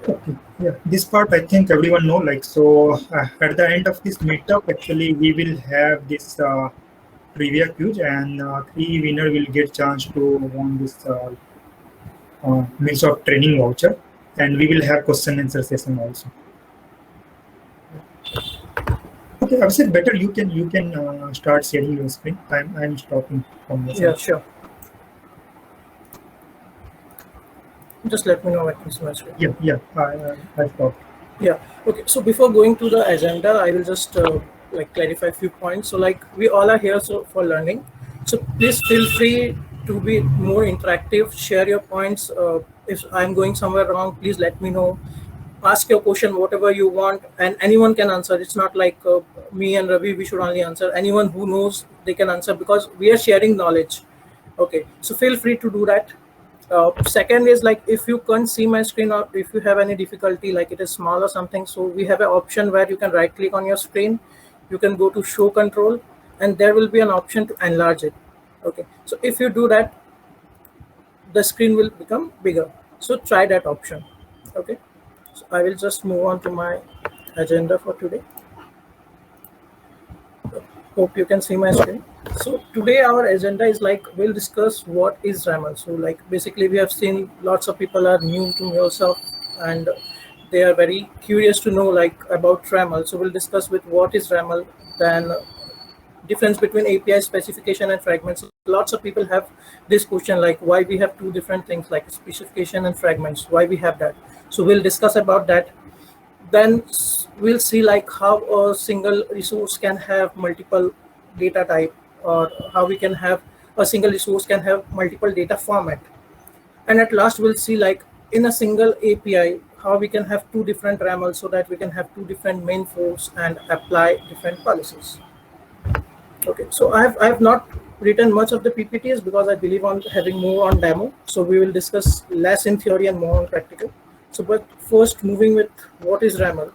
Okay. Yeah, this part I think everyone know. Like so, at the end of this meetup, actually we will have this trivia quiz, and three winner will get chance to win this means of training voucher, and we will have question answer session also. Okay, Abhishek, better you can start sharing your screen. I'm stopping from your Yeah, side. sure. Just let me know what is my screen. Yeah. I stopped. Yeah. Okay. So before going to the agenda, I will just like clarify a few points. So like we all are here for learning. So please feel free to be more interactive. Share your points. If I'm going somewhere wrong, please let me know. Ask your question, whatever you want, and anyone can answer. It's not like me and Ravi. We should only answer. Anyone who knows, they can answer because we are sharing knowledge. Okay. So feel free to do that. Second is like if you can't see my screen or if you have any difficulty like it is small or something, so we have an option where you can right click on your screen, you can go to show control, and there will be an option to enlarge it. Okay, so if you do that, the screen will become bigger, so try that option. Okay, so I will just move on to my agenda for today. Hope you can see my screen. So today our agenda is like we'll discuss what is RAML. So like basically we have seen lots of people are new to MuleSoft and they are very curious to know like about RAML. So we'll discuss with what is RAML, then difference between API specification and fragments. Lots of people have this question like why we have two different things like specification and fragments, why we have that. So we'll discuss about that. Then we'll see like how a single resource can have multiple data type, or how we can have a single resource can have multiple data format. And at last we'll see like in a single API how we can have two different RAMLs so that we can have two different main flows and apply different policies. Okay, so I have not written much of the PPTs because I believe on having more on demo. So we will discuss less in theory and more on practical. So, but first moving with what is RAML.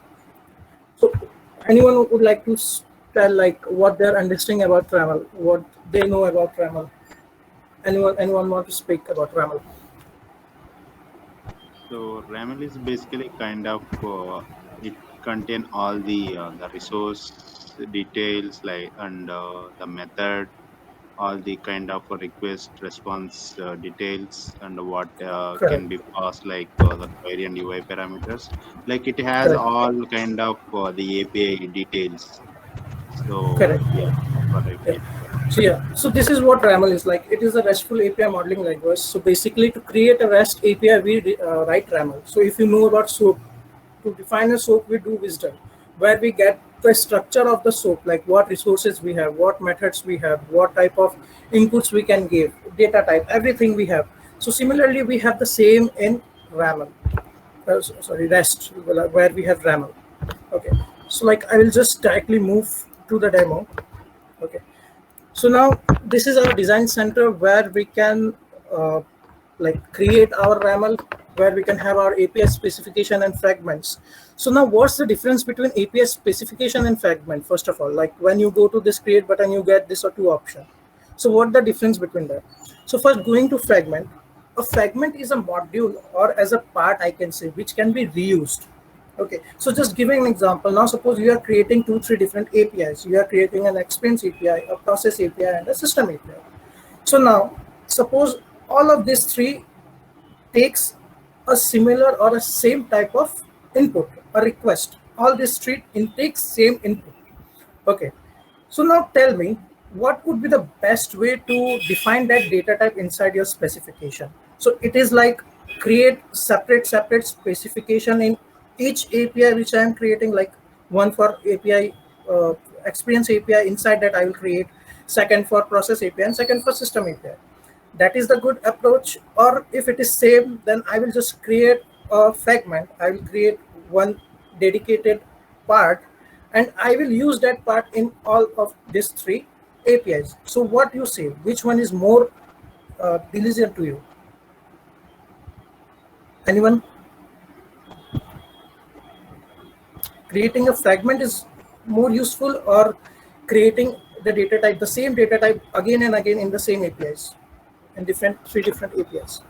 So anyone who would like to tell like what they're understanding about RAML, what they know about RAML? Anyone want to speak about RAML? So RAML is basically kind of it contain all the resource details like and the method, all the kind of request response details and what Correct. can be passed like the query and UI parameters. Like it has Correct. all kind of the API details. So Correct. yeah, that's what I Yeah. feel. So yeah, so this is what RAML is like. It is a RESTful API modeling language. So basically, to create a REST API, we write RAML. So if you know about SOAP, to define a SOAP, we do Wisdom, where we get the structure of the SOAP, like what resources we have, what methods we have, what type of inputs we can give, data type, everything we have. So similarly, we have the same in RAML. Sorry, REST, where we have RAML. Okay, so like I will just directly move to the demo. Okay, so now this is our design center where we can like create our RAML, where we can have our API specification and fragments. So now what's the difference between API specification and fragment? First of all, like when you go to this create button, you get this or two option. So what the difference between that? So first going to fragment, a fragment is a module or as a part I can say, which can be reused. Okay, so just giving an example. Now, suppose you are creating two, three different APIs. You are creating an experience API, a process API, and a system API. So now, suppose all of these three takes a similar or a same type of input, a request. All these three intakes same input. Okay, so now tell me, what would be the best way to define that data type inside your specification? So it is like create separate specification in each API which I am creating, like one for API experience API. Inside that I will create second for process API and second for system API. That is the good approach. Or if it is same, then I will just create a fragment. I will create one dedicated part and I will use that part in all of these three APIs. So what you say, which one is more diligent to you? Anyone? Creating a fragment is more useful, or creating the data type, the same data type again and again in the same APIs, in three different APIs?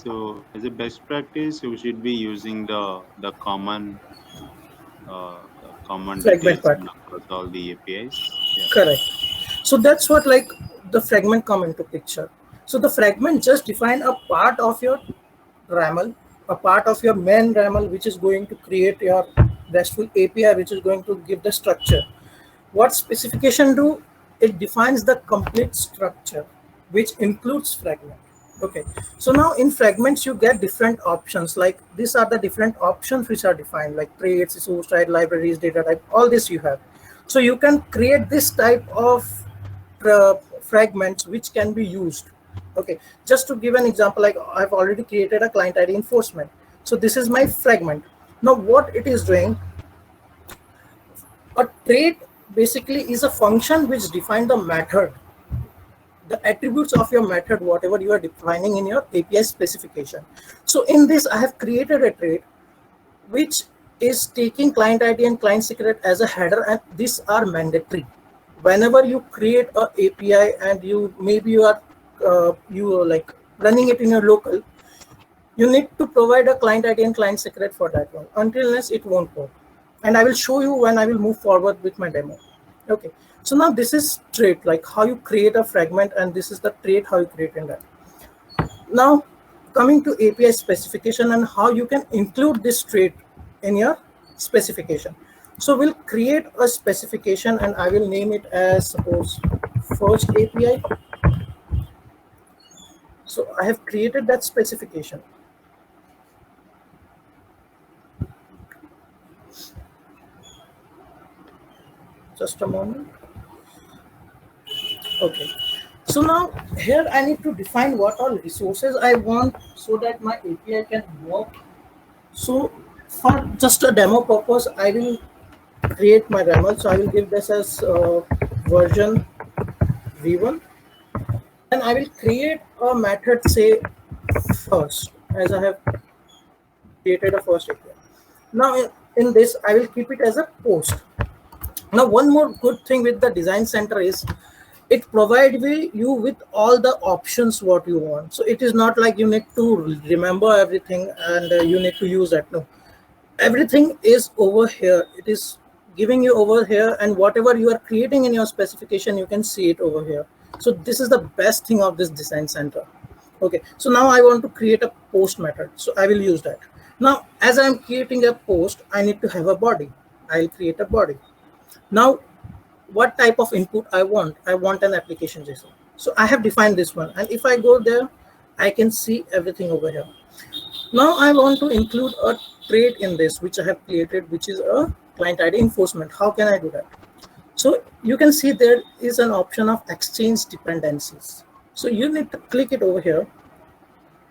So as a best practice, you should be using the common Fragment details part. across all the APIs. Yeah. Correct. So that's what like the fragment come into picture. So the fragment just define a part of your RAML, a part of your main RAML, which is going to create your RESTful API, which is going to give the structure. What specification do? It defines the complete structure, which includes fragment. Okay. So now in fragments, you get different options. Like these are the different options which are defined, like traits, source type, libraries, data type, all this you have. So you can create this type of fragments which can be used. Okay. Just to give an example, like I've already created a client ID enforcement. So this is my fragment. Now what it is doing, a trait basically is a function which defines the method, the attributes of your method, whatever you are defining in your API specification. So in this, I have created a trait which is taking client ID and client secret as a header, and these are mandatory. Whenever you create a API and you are like running it in your local, you need to provide a client ID and client secret for that one. Until unless it won't work. And I will show you when I will move forward with my demo. Okay. So now this is trait, like how you create a fragment, and this is the trait how you create in that. Now coming to API specification and how you can include this trait in your specification. So we'll create a specification and I will name it as suppose first API. So I have created that specification. Just a moment. Okay. So now here I need to define what all resources I want so that my API can work. So for just a demo purpose, I will create my RAML. So I will give this as version v1. And I will create a method, say first, as I have created a first API. Now in this, I will keep it as a post. Now one more good thing with the design center is it provides you with all the options what you want. So it is not like you need to remember everything and you need to use that. No, everything is over here. It is giving you over here, and whatever you are creating in your specification, you can see it over here. So this is the best thing of this design center. Okay, so now I want to create a post method, so I will use that. Now as I'm creating a post, I need to have a body. I'll create a body. Now what type of input I want an application JSON. So I have defined this one, and if I go there, I can see everything over here. Now I want to include a trait in this which I have created, which is a client ID enforcement. How can I do that? So you can see there is an option of exchange dependencies. So you need to click it over here.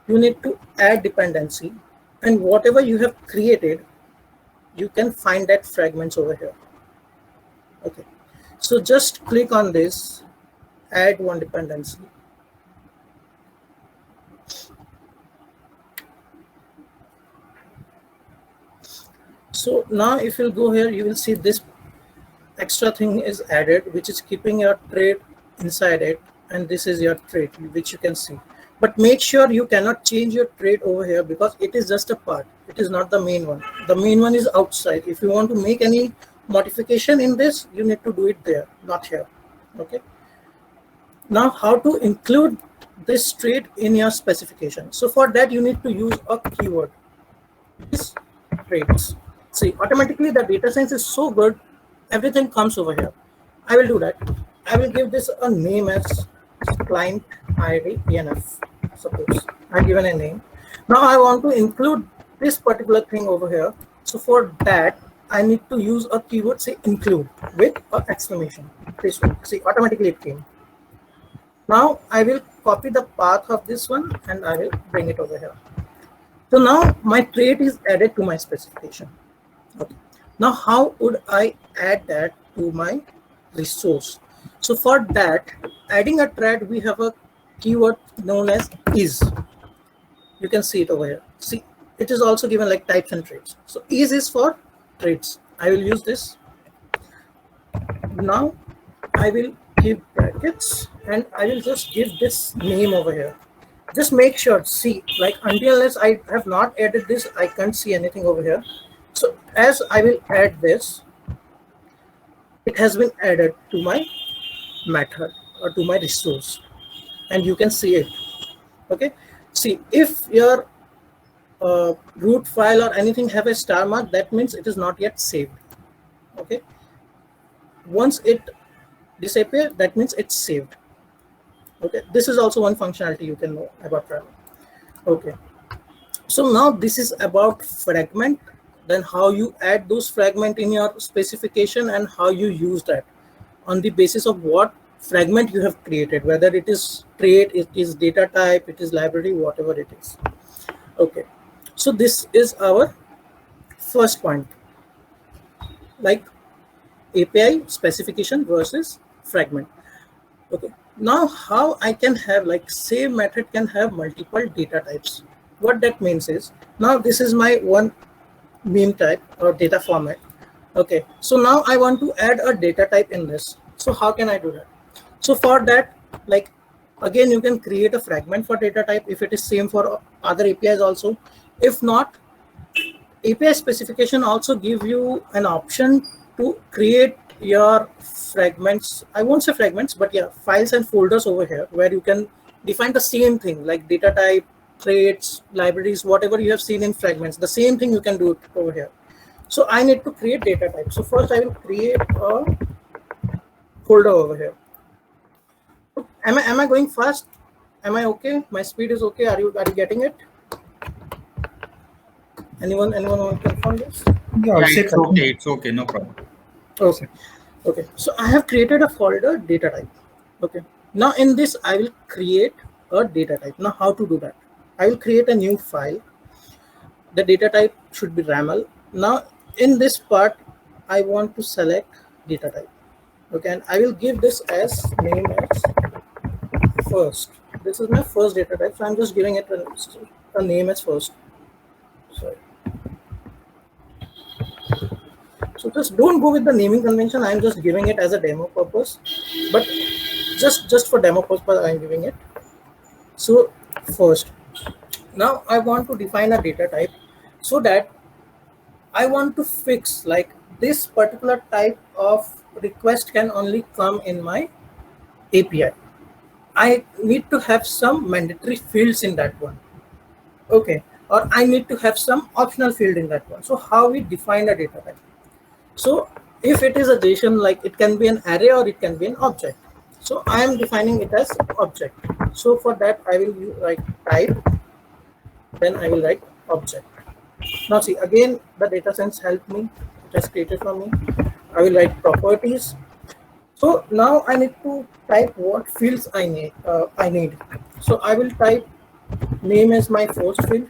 You need to add dependency, and whatever you have created, you can find that fragments over here. Okay, so just click on this, add one dependency. So now if you go here, you will see this extra thing is added, which is keeping your trait inside it, and this is your trait, which you can see. But make sure you cannot change your trait over here because it is just a part. It is not the main one. The main one is outside. If you want to make any modification in this, you need to do it there, not here. Okay. Now how to include this trait in your specification? So for that, you need to use a keyword. This traits. See, automatically the data science is so good, everything comes over here. I will do that. I will give this a name as client ID ENF. Suppose I've given a name. Now I want to include this particular thing over here. So for that, I need to use a keyword, say include, with an exclamation. This one. See, automatically it came. Now I will copy the path of this one and I will bring it over here. So now my trait is added to my specification. Okay. Now how would I add that to my resource? So for that, adding a trait, we have a keyword known as is. You can see it over here. See, it is also given like types and traits. So is for traits. I will use this. Now I will give brackets and I will just give this name over here. just make sure, see, like until unless I have not added this, I can't see anything over here. So as I will add this, it has been added to my method or to my resource, and you can see it. Okay, see, if your root file or anything have a star mark, that means it is not yet saved. Okay, once it disappear, that means it's saved. Okay, this is also one functionality you can know about Trello. Okay, so now this is about fragment, then how you add those fragment in your specification and how you use that on the basis of what fragment you have created, whether it is trait, it is data type, it is library, whatever it is. Okay, so this is our first point, like API specification versus fragment. Okay, now how I can have, like, same method can have multiple data types. What that means is, now this is my one meme type or data format. Okay, so now I want to add a data type in this. So how can I do that? So for that, like, again, you can create a fragment for data type if it is same for other APIs also. If not, API specification also give you an option to create your fragments. I won't say fragments, but yeah, files and folders over here where you can define the same thing like data type, traits, libraries, whatever you have seen in fragments. The same thing you can do it over here. So I need to create data type. So first I will create a folder over here. Am I going fast? Am I okay? My speed is okay. Are you getting it? Anyone want to confirm this? Yeah, It's okay, no problem. Okay, so I have created a folder data type. Okay, now in this I will create a data type. Now how to do that? I will create a new file. The data type should be RAML. Now in this part I want to select data type. Okay, and I will give this as name as first. This is my first data type, so I'm just giving it a name as first. Sorry. So just don't go with the naming convention. I'm just giving it as a demo purpose, but just for demo purpose I'm giving it. So first, now I want to define a data type so that I want to fix, like, this particular type of request can only come in my API. I need to have some mandatory fields in that one. Okay, or I need to have some optional field in that one. So how we define a data type? So if it is a JSON, like, it can be an array or it can be an object. So I am defining it as object. So for that I will write type, then I will write object. Now see, again the data sense helped me, it has created for me. I will write properties. So now I need to type what fields I need. So I will type name as my first field.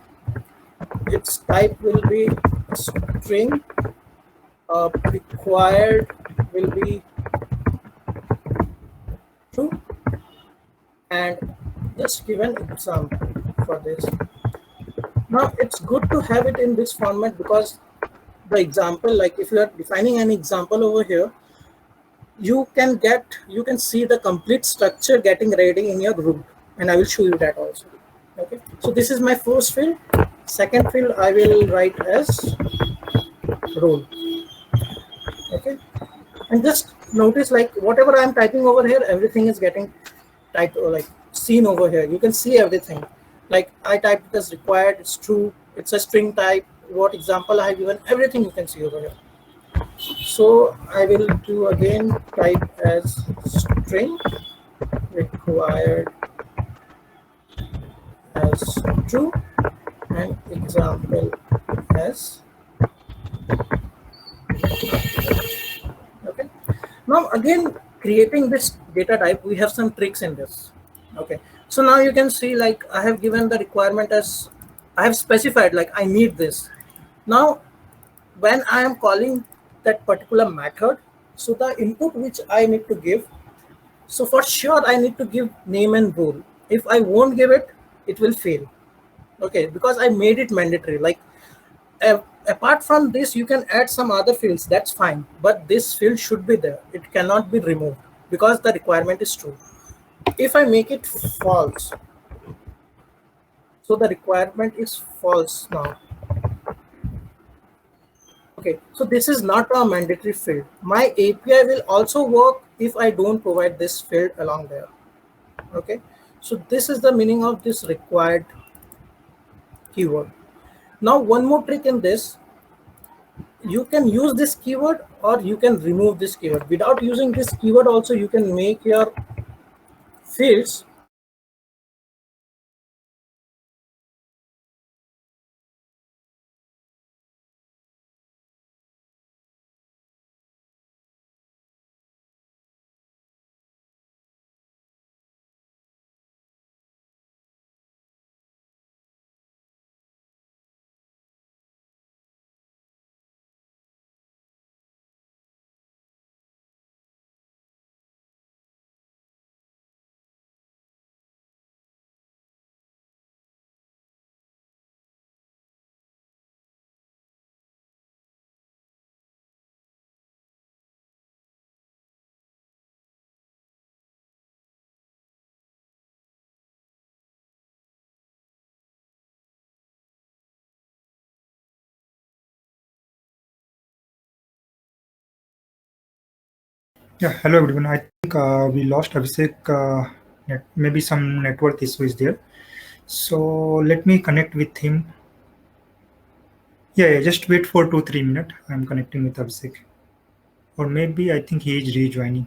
Its type will be string. Required will be true, and just give an example for this. Now it's good to have it in this format because the example, like if you are defining an example over here, you can see the complete structure getting ready in your group, and I will show you that also. Okay, so this is my first field. Second field I will write as role. Okay, and just notice, like, whatever I'm typing over here, everything is getting typed or like seen over here. You can see everything. Like I typed it as required, it's true, it's a string type, what example I have given, everything you can see over here. So I will do again type as string, required as true, and example as. Okay, now again, creating this data type, we have some tricks in this. Okay, so now you can see, like, I have given the requirement as, I have specified, like, I need this. Now when I am calling that particular method, so the input which I need to give, so for sure I need to give name and role. If I won't give it, it will fail. Okay, because I made it mandatory. Like, apart from this, you can add some other fields, that's fine, but this field should be there. It cannot be removed because the requirement is true. If I make it false, So the requirement is false now. Okay, so this is not a mandatory field. My API will also work if I don't provide this field along there. Okay, so this is the meaning of this required keyword. Now one more trick in this, you can use this keyword or you can remove this keyword. Without using this keyword also, you can make your fields Yeah, hello everyone. I think we lost Abhishek. Maybe some network issue is there. So let me connect with him. Yeah, just wait for 2 3 minutes. I'm connecting with Abhishek. Or maybe I think he is rejoining.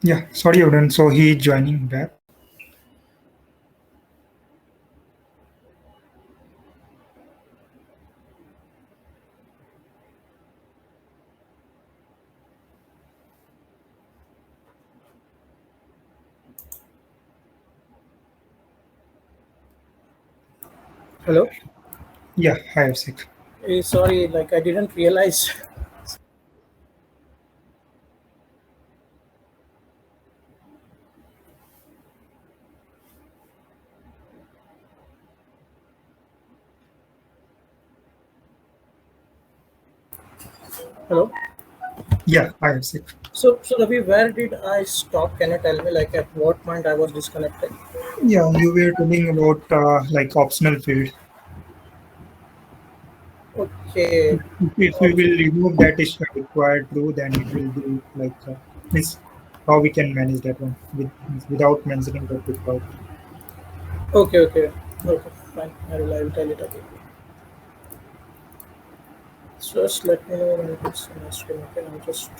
Yeah, sorry, Odin. So he joining back. Hello. Yeah, hi, Abhishek. Sorry, like I didn't realize. Hello. Yeah, hi, Abhishek. So Ravi, where did I stop? Can you tell me, like, at what point I was disconnected? Yeah, you were telling about like optional field. Okay. If we will remove that is required true, then it will be like means how we can manage that one without mentioning that required. Okay. Okay. Okay. Fine. I will tell it again. Just let me know when it's on my screen. Okay. I'm just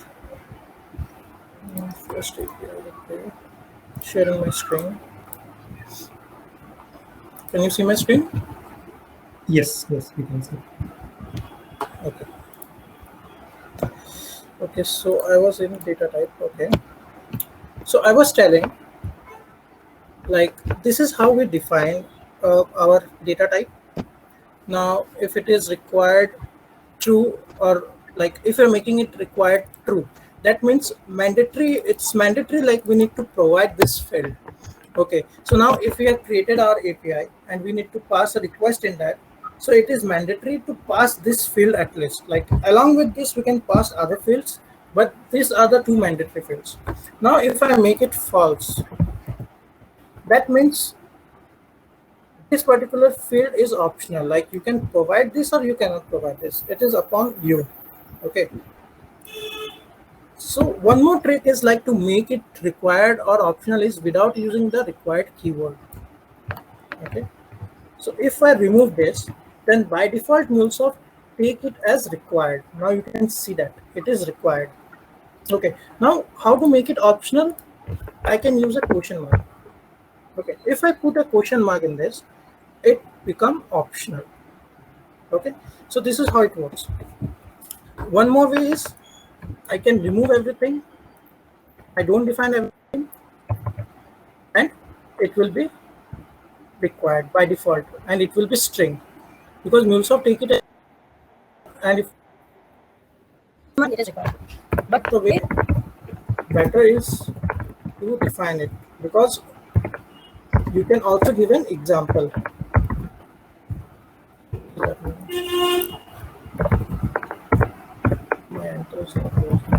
first API. Okay. Sharing my screen. Can you see my screen? Yes, yes, we can say. Okay. Okay. So I was in data type. Okay. So I was telling, like, this is how we define our data type. Now, if it is required true, or like if you're making it required true, that means mandatory. It's mandatory, like we need to provide this field. Okay, so now if we have created our API and we need to pass a request in that, so it is mandatory to pass this field at least. Like along with this, we can pass other fields, but these are the two mandatory fields. Now, if I make it false, that means this particular field is optional. Like you can provide this or you cannot provide this. It is upon you. Okay. So one more trick is like to make it required or optional is without using the required keyword. Okay. So if I remove this, then by default MuleSoft take it as required. Now you can see that it is required. Okay. Now how to make it optional? I can use a question mark. Okay. If I put a question mark in this, it become optional. Okay. So this is how it works. One more way is I can remove everything. I don't define everything, and it will be required by default, and it will be string because MuleSoft take it and if it is required. But the way better is to define it because you can also give an example. My enter is not working.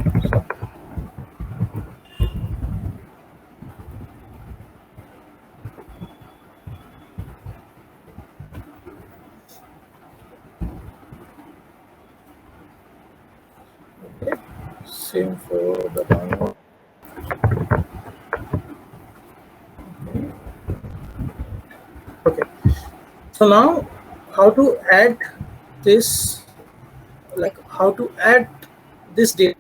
Okay. Same for the download. Okay. So now how to add this, like how to add this data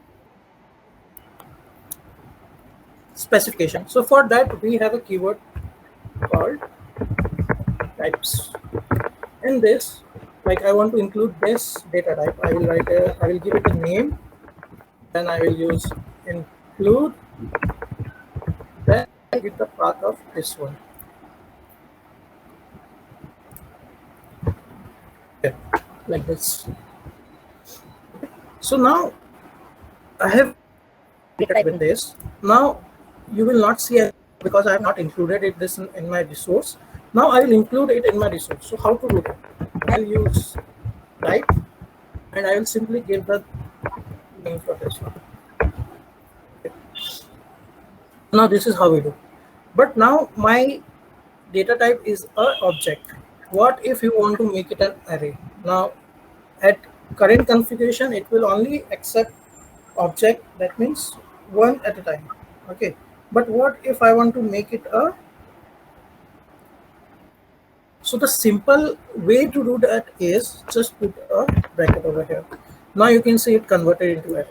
specification. So for that we have a keyword called types. In this, like I want to include this data type, I will give it a name, then I will use include, then I give the path of this one. Okay, like this. So now I have data type in this. Now you will not see it because I have not included it this in my resource. Now I will include it in my resource. So how to do that? I'll use type and I will simply give the name for this one. Okay. Now this is how we do. But now my data type is a object. What if you want to make it an array? Now at current configuration it will only accept object, that means one at a time. Okay, but what if I want to make it a, so the simple way to do that is just put a bracket over here. Now you can see it converted into array.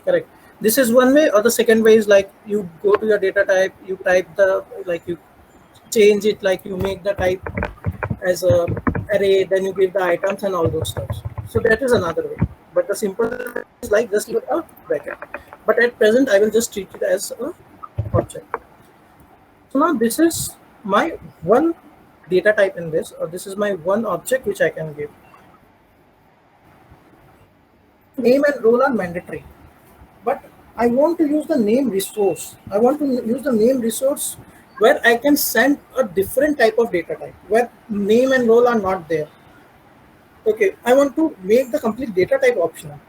Correct. This is one way, or the second way is like you go to your data type, you type the, like you change it, like you make the type as a array, then you give the items and all those stuff. So that is another way. But the simple is like just give a bracket. But at present, I will just treat it as a object. So now this is my one data type in this, or this is my one object which I can give. Name and role are mandatory, but I want to use the name resource. I want to use the name resource where I can send a different type of data type where name and role are not there. Okay, I want to make the complete data type optional.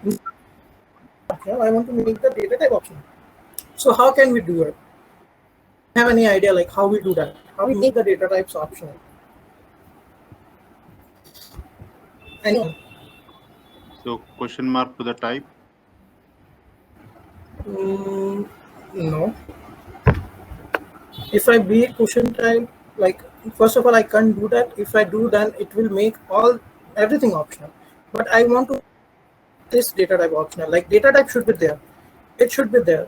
I want to make the data type optional. So how can we do it? Have any idea like how we do that? How we make the data types optional? Anyone? So question mark to the type. No. If I be question type, like first of all, I can't do that. If I do, then it will make everything optional. But I want to this data type optional. Like data type should be there. It should be there.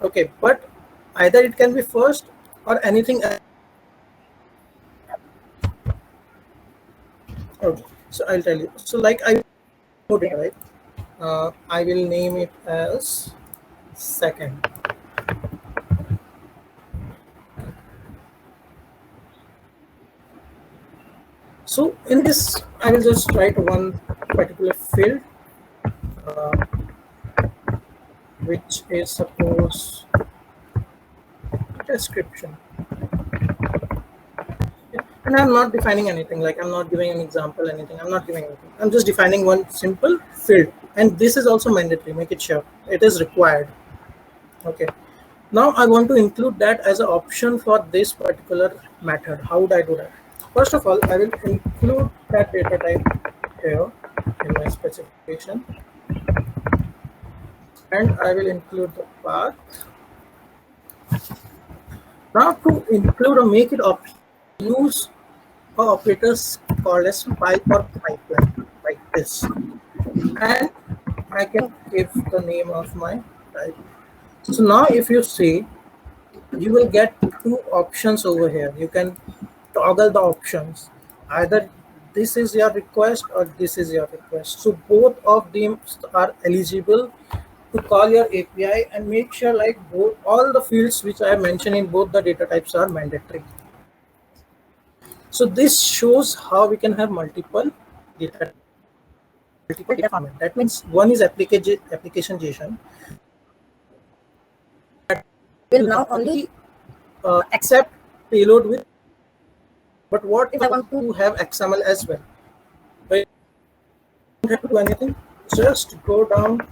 Okay, but either it can be first or anything else. Okay, so I'll tell you. So like I right, I will name it as second. So in this, I will just write one particular field, which is suppose description. And I'm not defining anything, like I'm not giving an example, anything. I'm not giving anything. I'm just defining one simple field. And this is also mandatory, make it sure. It is required. Okay. Now I want to include that as an option for this particular method. How would I do that? First of all, I will include that data type here in my specification. And I will include the path. Now to include or make it optional, use operators called as pipe or pipeline, like this. And I can give the name of my type. So now if you see, you will get two options over here. You can toggle the options. Either this is your request or this is your request. So both of them are eligible to call your API, and make sure like all the fields which I mentioned in both the data types are mandatory. So this shows how we can have multiple data format. That means one is application JSON that will now only accept payload with. But what if I want to have XML as well? I don't have to do anything. Just go down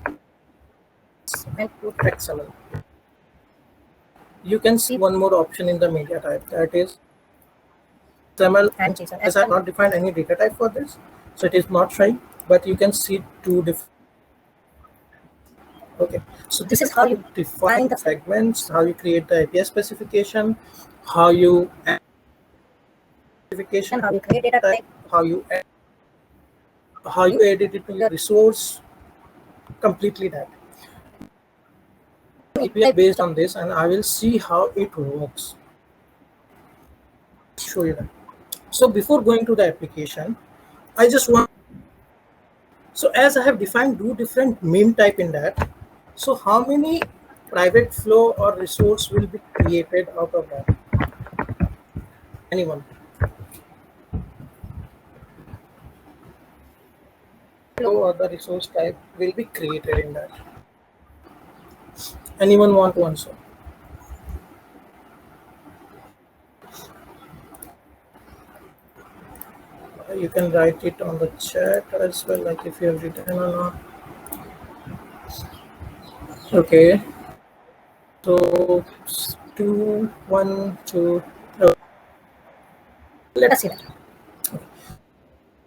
and put XML. You can see one more option in the media type, that is XML and JSON. As I have not defined any data type for this, so it is not showing, but you can see two different. Okay, so this is how you define the segments, how you create the API specification, how you add specification, how you create data type, how you edit it to your resource, completely that. API based on this, and I will see how it works. Show you that. So before going to the application, I just want. So as I have defined two different meme type in that, so how many private flow or resource will be created out of that? Anyone? Flow or the resource type will be created in that. Anyone want to answer? You can write it on the chat as well, like if you have written or not. Okay. So 2, 1, 2. Let us see that.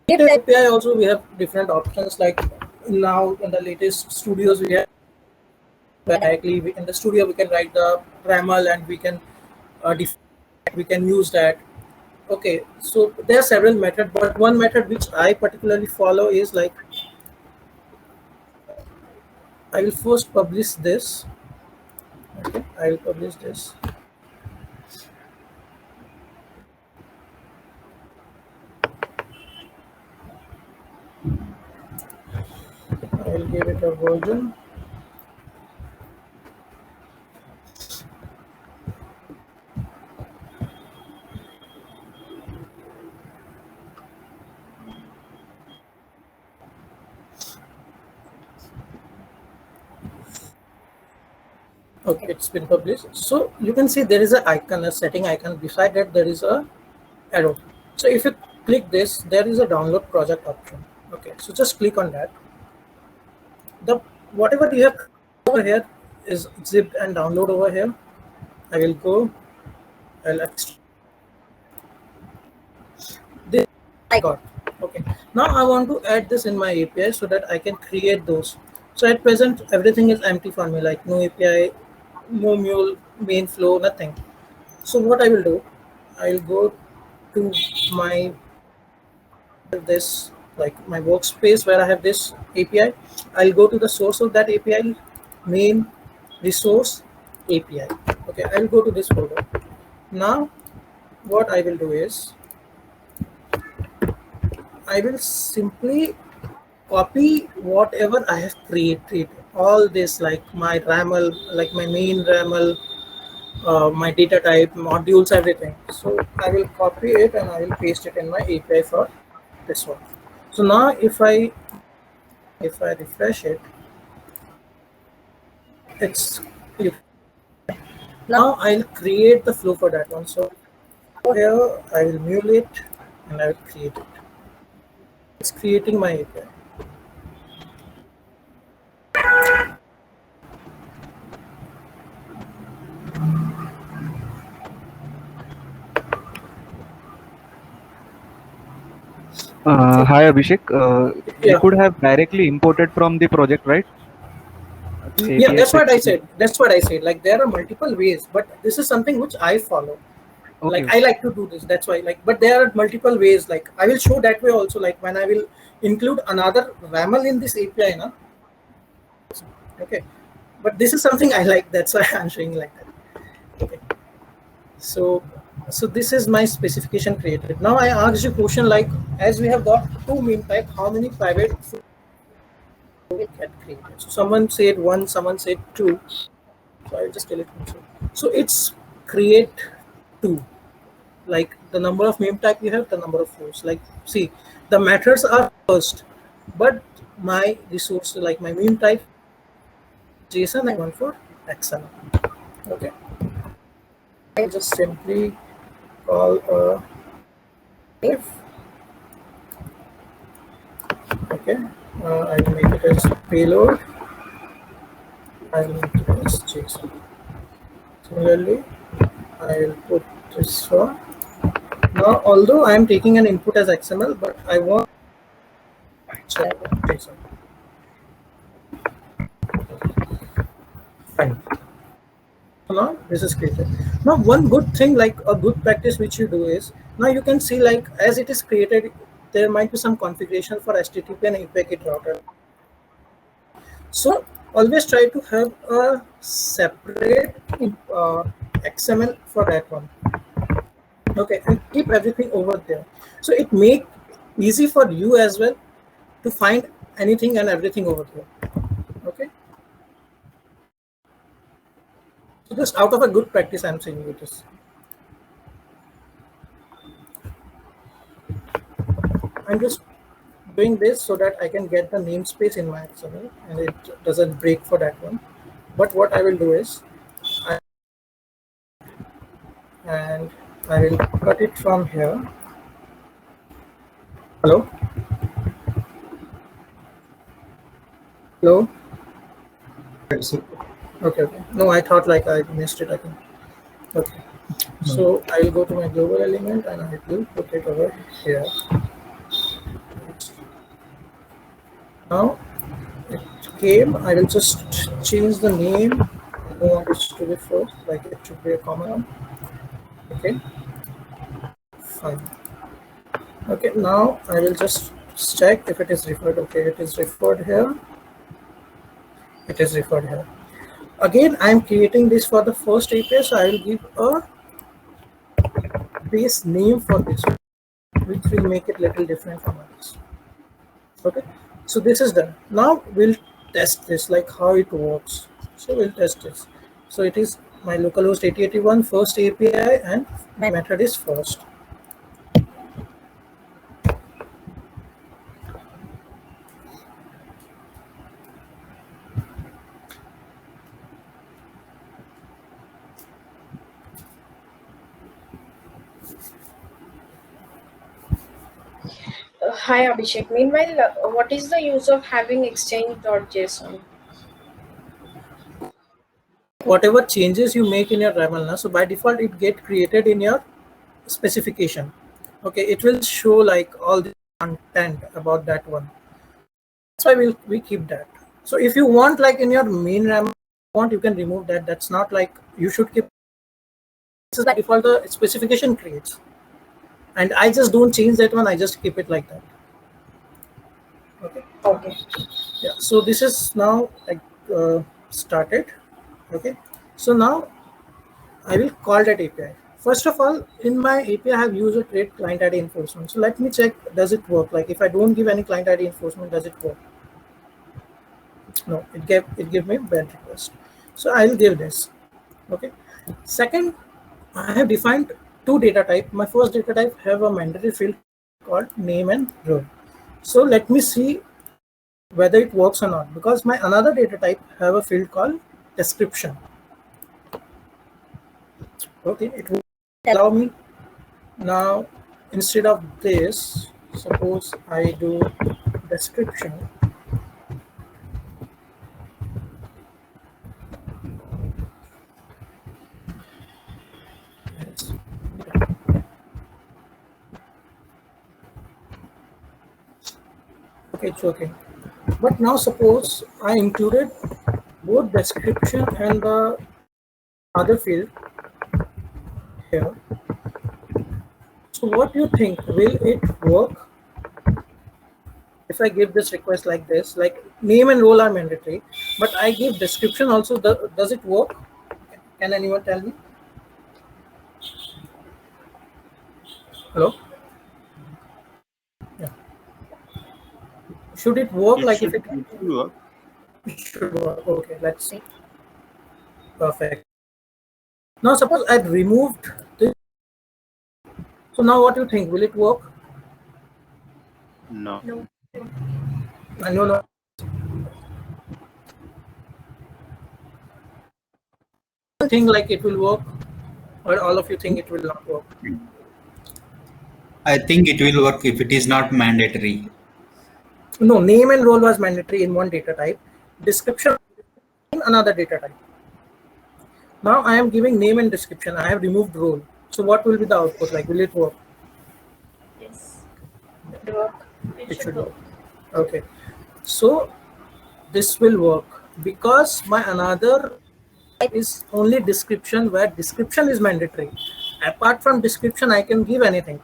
In API also we have different options. Like now in the latest studios we have directly in the studio we can write the RAML and we can we can use that. Okay, so there are several methods, but one method which I particularly follow is like I will first publish this Okay, I'll publish this. I'll give it a version. Okay, it's been published. So you can see there is an icon, a setting icon. Beside that, there is a arrow. So if you click this, there is a download project option. Okay, so just click on that. The whatever you have over here is zipped and download over here. I will go. I'll extract this. I got. Okay. Now I want to add this in my API so that I can create those. So at present, everything is empty for me, like no API, no mule, main flow, nothing. So what I will do, I'll go to my this like my workspace where I have this API. I'll go to the source of that API, main resource API. Okay, I'll go to this folder. Now what I will do is I will simply copy whatever I have created. All this like my RAML, like my main RAML, my data type, modules, everything. So I will copy it and I will paste it in my API for this one. So now if I refresh it, it's now I'll create the flow for that one. So here I will mule it and I will create it. It's creating my API. Hi Abhishek, Yeah. you could have directly imported from the project, right? The Yeah, API that's what I section. said. That's what I said. Like there are multiple ways, but this is something which I follow. Okay. Like I like to do this. That's why. Like, but there are multiple ways. Like I will show that way also. Like when I will include another RAML in this API, na. Okay, but this is something I like. That's why I'm showing like that. Okay, so this is my specification created. Now I asked you a question like, as we have got two main type, how many private will get created? So someone said one, someone said two. So I'll just tell it. So it's create two. Like the number of meme type you have, the number of flows. Like see, the methods are first, but my resource like my meme type JSON, I want for XML. Okay, I just simply call a if. Okay, I will make it as payload. I will make it as JSON. Similarly, I will put this one. Now, although I am taking an input as XML, but I want JSON. Fine. Now this is created. Now one good thing, like a good practice which you do is, now you can see like as it is created, there might be some configuration for HTTP and API router. So always try to have a separate XML for that one. Okay, and keep everything over there. So it make easy for you as well to find anything and everything over there. Okay. So just out of a good practice, I'm saying you this. I'm just doing this so that I can get the namespace in my XML and it doesn't break for that one. But what I will do is, I will cut it from here. Hello? Hello? Okay, okay. No, I thought like I missed it again. Okay. So I will go to my global element and I will put it over here. Now it came. I will just change the name. I don't want it to be first, like it should be a common. Okay. Fine. Okay. Now I will just check if it is referred. Okay, it is referred here. It is referred here. Again, I am creating this for the first API, so I will give a base name for this, which will make it little different from others. Okay, so this is done. Now we'll test this, like how it works. So we'll test this. So it is my localhost 8081 first API, and my method is first. Hi Abhishek. Meanwhile, what is the use of having exchange.json? Whatever changes you make in your YAML, so by default it get created in your specification. Okay, it will show like all the content about that one. That's why we keep that. So if you want, like in your main YAML, you can remove that. That's not like you should keep. This is by default the specification creates, and I just don't change that one. I just keep it like that. Okay. Okay. Yeah. So this is now like started. Okay. So now I will call that API. First of all, in my API, I have used a create client ID enforcement. So let me check, does it work? Like if I don't give any client ID enforcement, does it work? No, it gave me bad request. So I will give this. Okay. Second, I have defined two data type. My first data type have a mandatory field called name and role. So let me see whether it works or not, because my another data type have a field called description. Okay, it will allow me now, instead of this, suppose I do description. Yes. Okay, it's okay. But now suppose I included both description and the other field here. So what do you think? Will it work? If I give this request like this, like name and role are mandatory, but I give description also, does it work? Can anyone tell me? Hello? Yeah. Should it work? Like if it should work. should work. Okay, let's see. Perfect. Now suppose I removed this. So now what do you think? Will it work? No. No. I know. No. Think like it will work, or all of you think it will not work? I think it will work if it is not mandatory. No, name and role was mandatory in one data type, description in another data type. Now I am giving name and description. I have removed role. So what will be the output? Like, will it work? Yes. It work. It should work. Okay. So this will work because my another type is only description, where description is mandatory. Apart from description, I can give anything,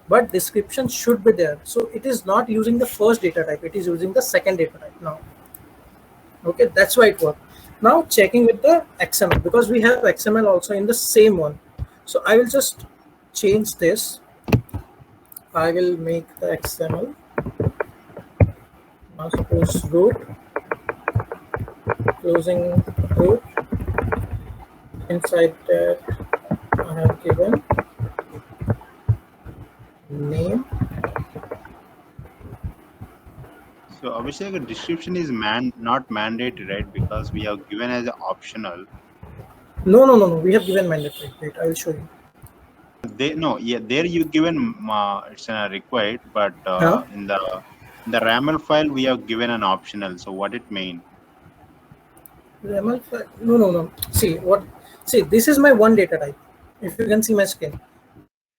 but description should be there. So it is not using the first data type, it is using the second data type now. Okay, that's why it worked. Now checking with the XML, because we have XML also in the same one. So I will just change this. I will make the XML. Now suppose root, closing root. Inside that I have given name. So Abhishek, a description is not mandatory, right? Because we have given as optional. No. We have given mandatory. Wait, I will show you. There you given it's required, but in the YAML file we have given an optional. So what it mean? YAML file? No. See, this is my one data type. If you can see my screen.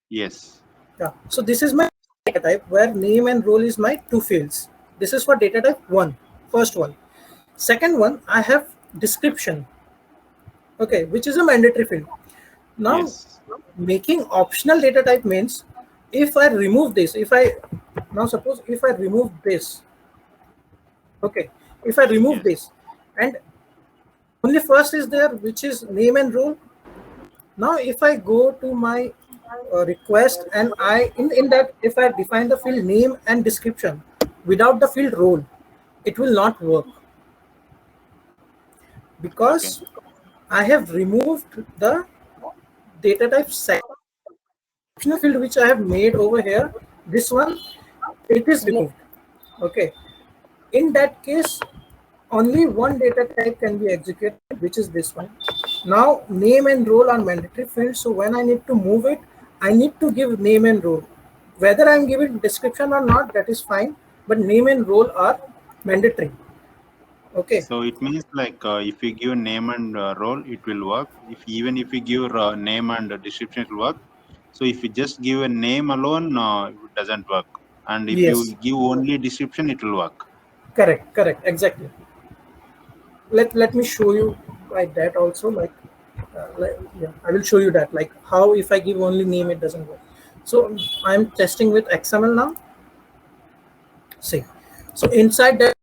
Yes. Yeah. So this is my data type where name and role is my two fields. This is for data type 1, first one. Second one, I have description. Okay, which is a mandatory field. Now, Yes. making optional data type means if I remove this, suppose if I remove this, okay, if I remove Yes. this and Only first is there, which is name and role. Now, if I go to my request and in that, if I define the field name and description without the field role, it will not work because I have removed the data type section field which I have made over here. This one, it is removed. Okay. In that case, only one data type can be executed, which is this one. Now, name and role are mandatory fields. So when I need to move it, I need to give name and role. Whether I'm giving description or not, that is fine. But name and role are mandatory. Okay. So it means like if you give name and role, it will work. Even if you give name and description, it will work. So if you just give a name alone, it doesn't work. And if you give only description, it will work. Correct. Exactly. Let me show you like that also. Yeah, I will show you that like how if I give only name, it doesn't work. So I'm testing with XML now. See, so inside that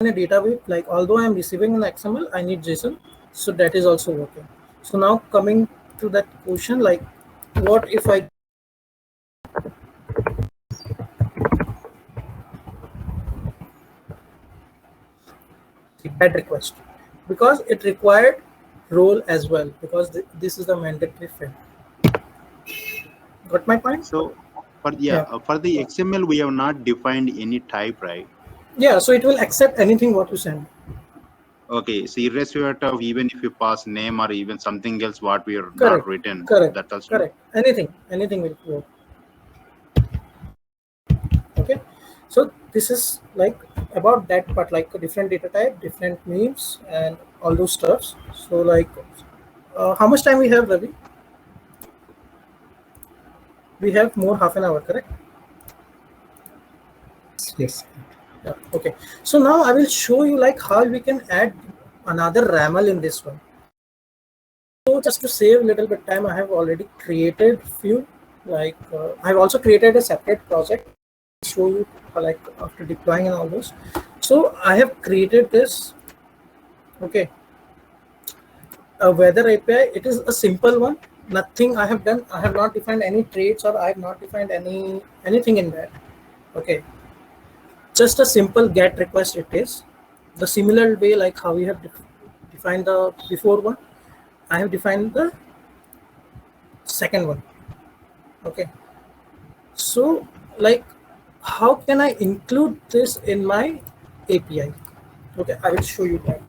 a database, like although I'm receiving an XML, I need JSON, so that is also working. So now coming to that question, like what if I add request, because it required role as well, because this is the mandatory field. Got my point? So for the XML, we have not defined any type, right? Yeah, so it will accept anything what you send. Okay, so irrespective of even if you pass name or even something else what we are not written. Correct. That also Correct. Anything will work. Okay, so this is like about that part, like a different data type, different names, and all those stuffs. So like, how much time we have, Ravi? We have more half an hour, correct? Yes. Yeah. Okay. So now I will show you like how we can add another RAML in this one. So just to save a little bit time, I have already created few. Like I have also created a separate project. Show you like after deploying and all those. So I have created this. Okay. A weather API. It is a simple one. Nothing I have done. I have not defined any traits or I have not defined anything in that. Okay. Just a simple GET request it is. The similar way like how we have defined the before one, I have defined the second one. Okay. So like how can I include this in my API? Okay, I will show you that.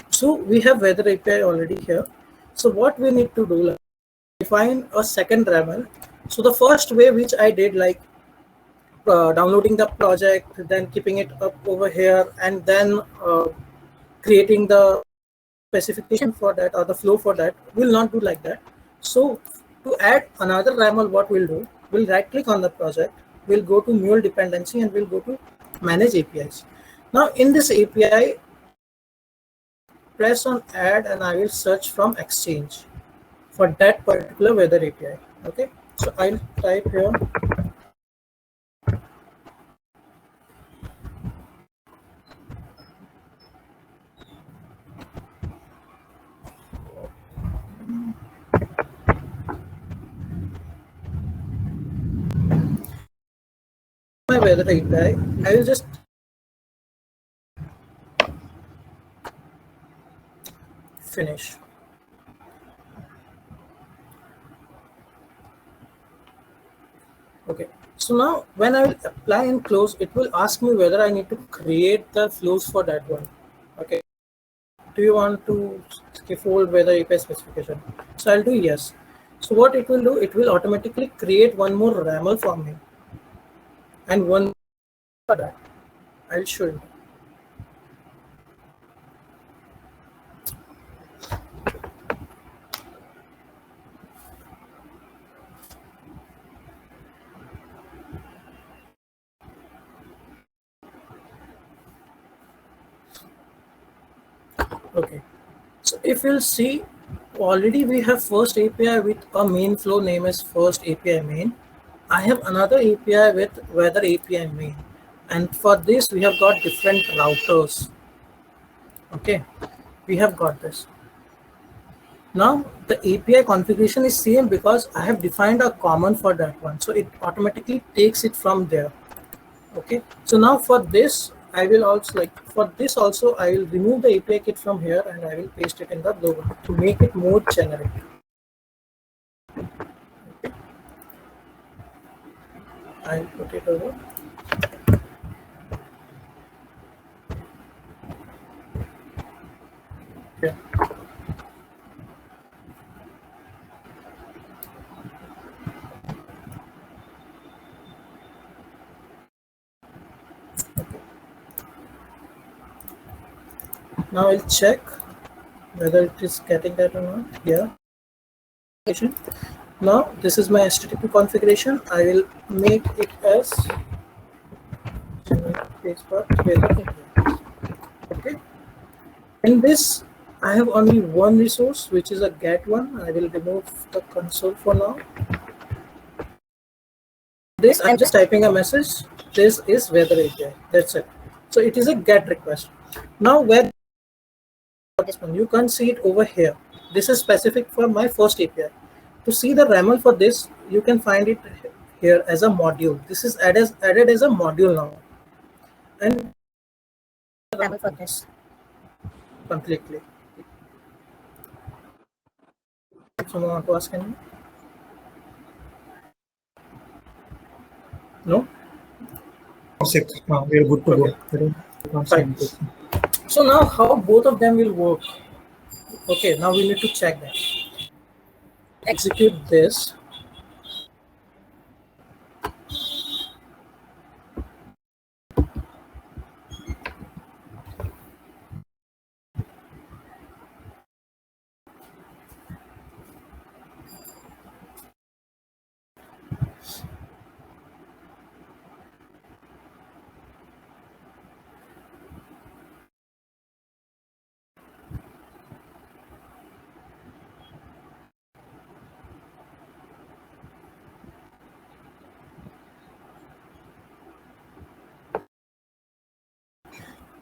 So we have weather API already here. So what we need to do, like, define a second RAML. So the first way which I did, like downloading the project, then keeping it up over here, and then creating the specification for that or the flow for that, will not do like that. So to add another RAML, what we'll do, we'll right click on the project, we'll go to Mule dependency and we'll go to manage APIs. Now in this API, press on add and I will search from Exchange for that particular weather API. Okay, so I'll type here my weather API. I will just finish. Okay, so now when I will apply and close, it will ask me whether I need to create the flows for that one. Okay, do you want to scaffold weather API specification? So I'll do yes. So what it will do, it will automatically create one more RAML for me and one for that. I'll show you. Okay, so if you'll see, already we have first API with a main flow name as first API main. I have another API with weather API main, And for this, we have got different routers. Okay, we have got this. Now the API configuration is same because I have defined a common for that one. So it automatically takes it from there. Okay, so now for this, I will also I will remove the API kit from here and I will paste it in the logo to make it more generic. Okay. I'll put it over. Okay. Now I'll check whether it is getting that or not. Yeah. Now this is my HTTP configuration. I will make it as okay. In this, I have only one resource, which is a get one. I will remove the console for now. This I'm just typing a message. This is weather API. That's it. So it is a get request. Now where this one, you can't see it over here. This is specific for my first API. To see the RAML for this, you can find it here as a module. This is added as a module now. And RAML for this completely. Someone want to ask anything? No? We are good to go. Fine. So now how both of them will work? Okay, now we need to check that. Execute this.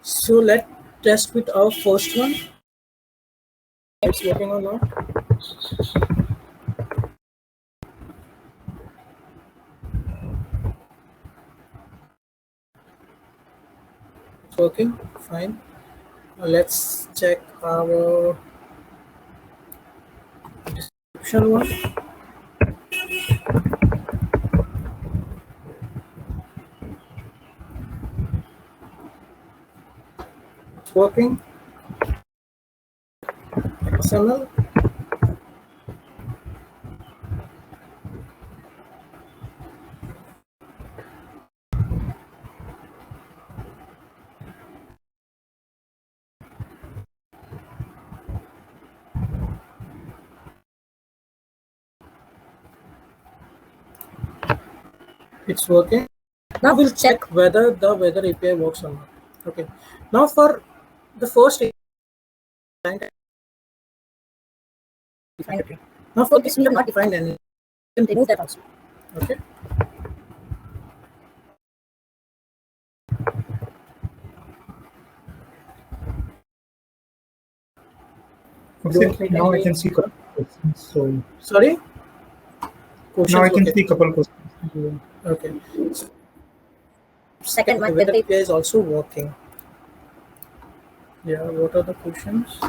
So let's test with our first one. It's working or not. It's working, fine. Let's check our description one. It's working. XML. It's working. Now we'll check whether the weather API works or not. Okay. Now for the first API, now for this we have not defined any. You can remove that also. Okay. Okay. Now I can see a couple questions. So Sorry? Questions, now I can okay. see a couple questions. Okay. Second one, whether API is also working. Yeah, what are the questions?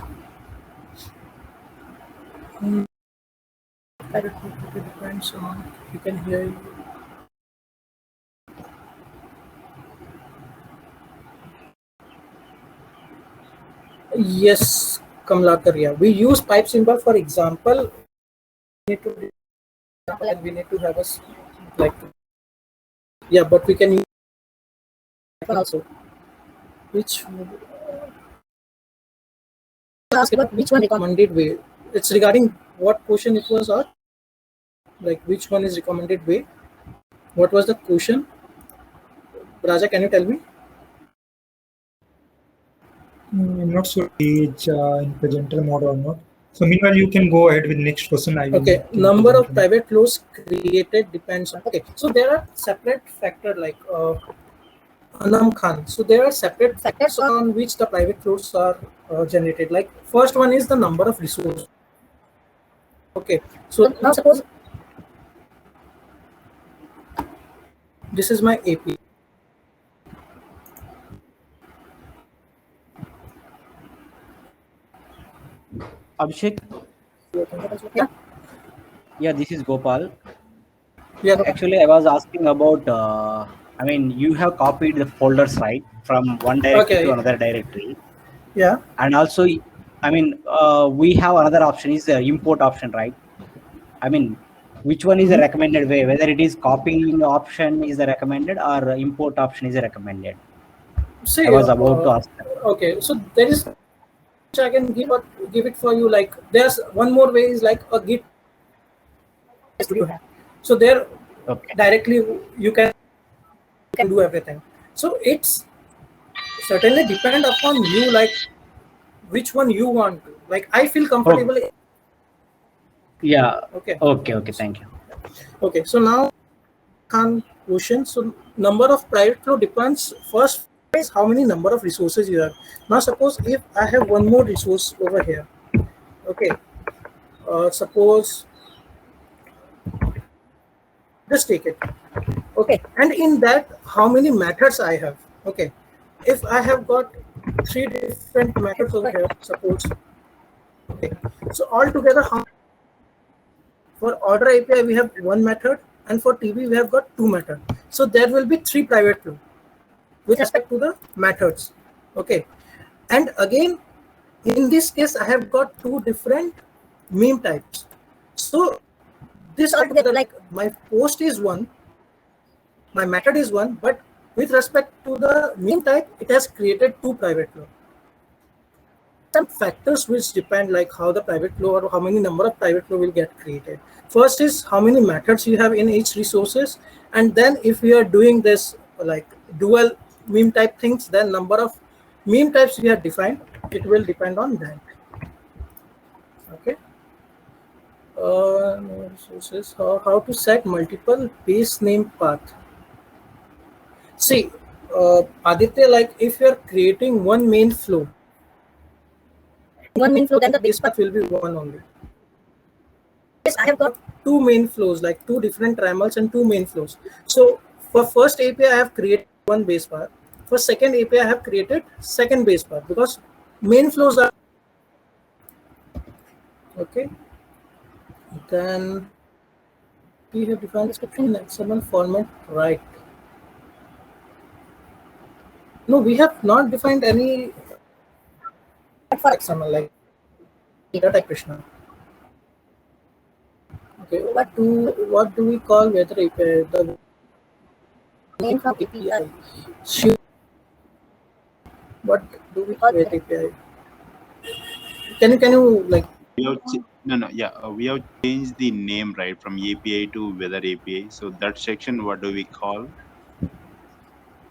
Depends on, you can hear you. Yes, Kamlakar, yeah. We use pipe symbol for example. We need to have a like, yeah, but we can use also. Which one recommended way? It's regarding what question it was asked. Like which one is recommended way? What was the question? Raja, can you tell me? I'm not sure it's in presenter mode or not. So meanwhile, you can go ahead with next question. I will Okay, number of private flows created depends on. Okay, so there are separate factor like Anam Khan. So there are separate factors on which the private flows are generated. Like first one is the number of resources. Okay. So now suppose this is my API. Abhishek, Yeah. yeah, this is Gopal. Yeah. Actually, I was asking about, I mean, you have copied the folders, right, from one directory to Okay. another directory. Yeah. And also, I mean, we have another option is the import option, right? I mean, which one is the recommended way? Whether it is copying option is the recommended or import option is the recommended? See, I was about to ask that. okay. So there is I can give it for you. Like there's one more way is like a Git studio. So there Okay. directly you can do everything. So it's certainly depend upon you, like which one you want to. Like I feel comfortable. Yeah. Okay. Okay. Thank you. Okay. So now question. So number of private flow depends first is how many number of resources you have. Now suppose if I have one more resource over here. Okay. Suppose just take it. Okay. And in that, how many methods I have? Okay. If I have got 3 different methods over here, suppose. Okay. So altogether, for order API we have 1 method, and for TB we have got 2 methods. So there will be 3 private flow with respect to the methods. Okay. And again, in this case, I have got 2 different meme types. So this altogether, like my post is 1, my method is 1, but with respect to the meme type, it has created 2 private flow. Some factors which depend like how the private flow or how many number of private flow will get created. First is how many methods you have in each resources, and then if we are doing this like dual meme type things, then number of meme types we have defined, it will depend on that. Okay. Resources, how to set multiple base name path. See, Aditya, like if you're creating one main flow, then the base path will be one only. Yes, I have got 2 main flows, like 2 different ramals and 2 main flows. So for first API, I have created 1 base path. For second API, I have created second base path because main flows are okay. Then we have defined description in XML format, right? No, we have not defined any for XML like data type Krishna. Okay, what do we call weather API? The name from API. Sure. What do we call weather API? Can you like? We have changed the name, right, from API to weather API. So that section, what do we call?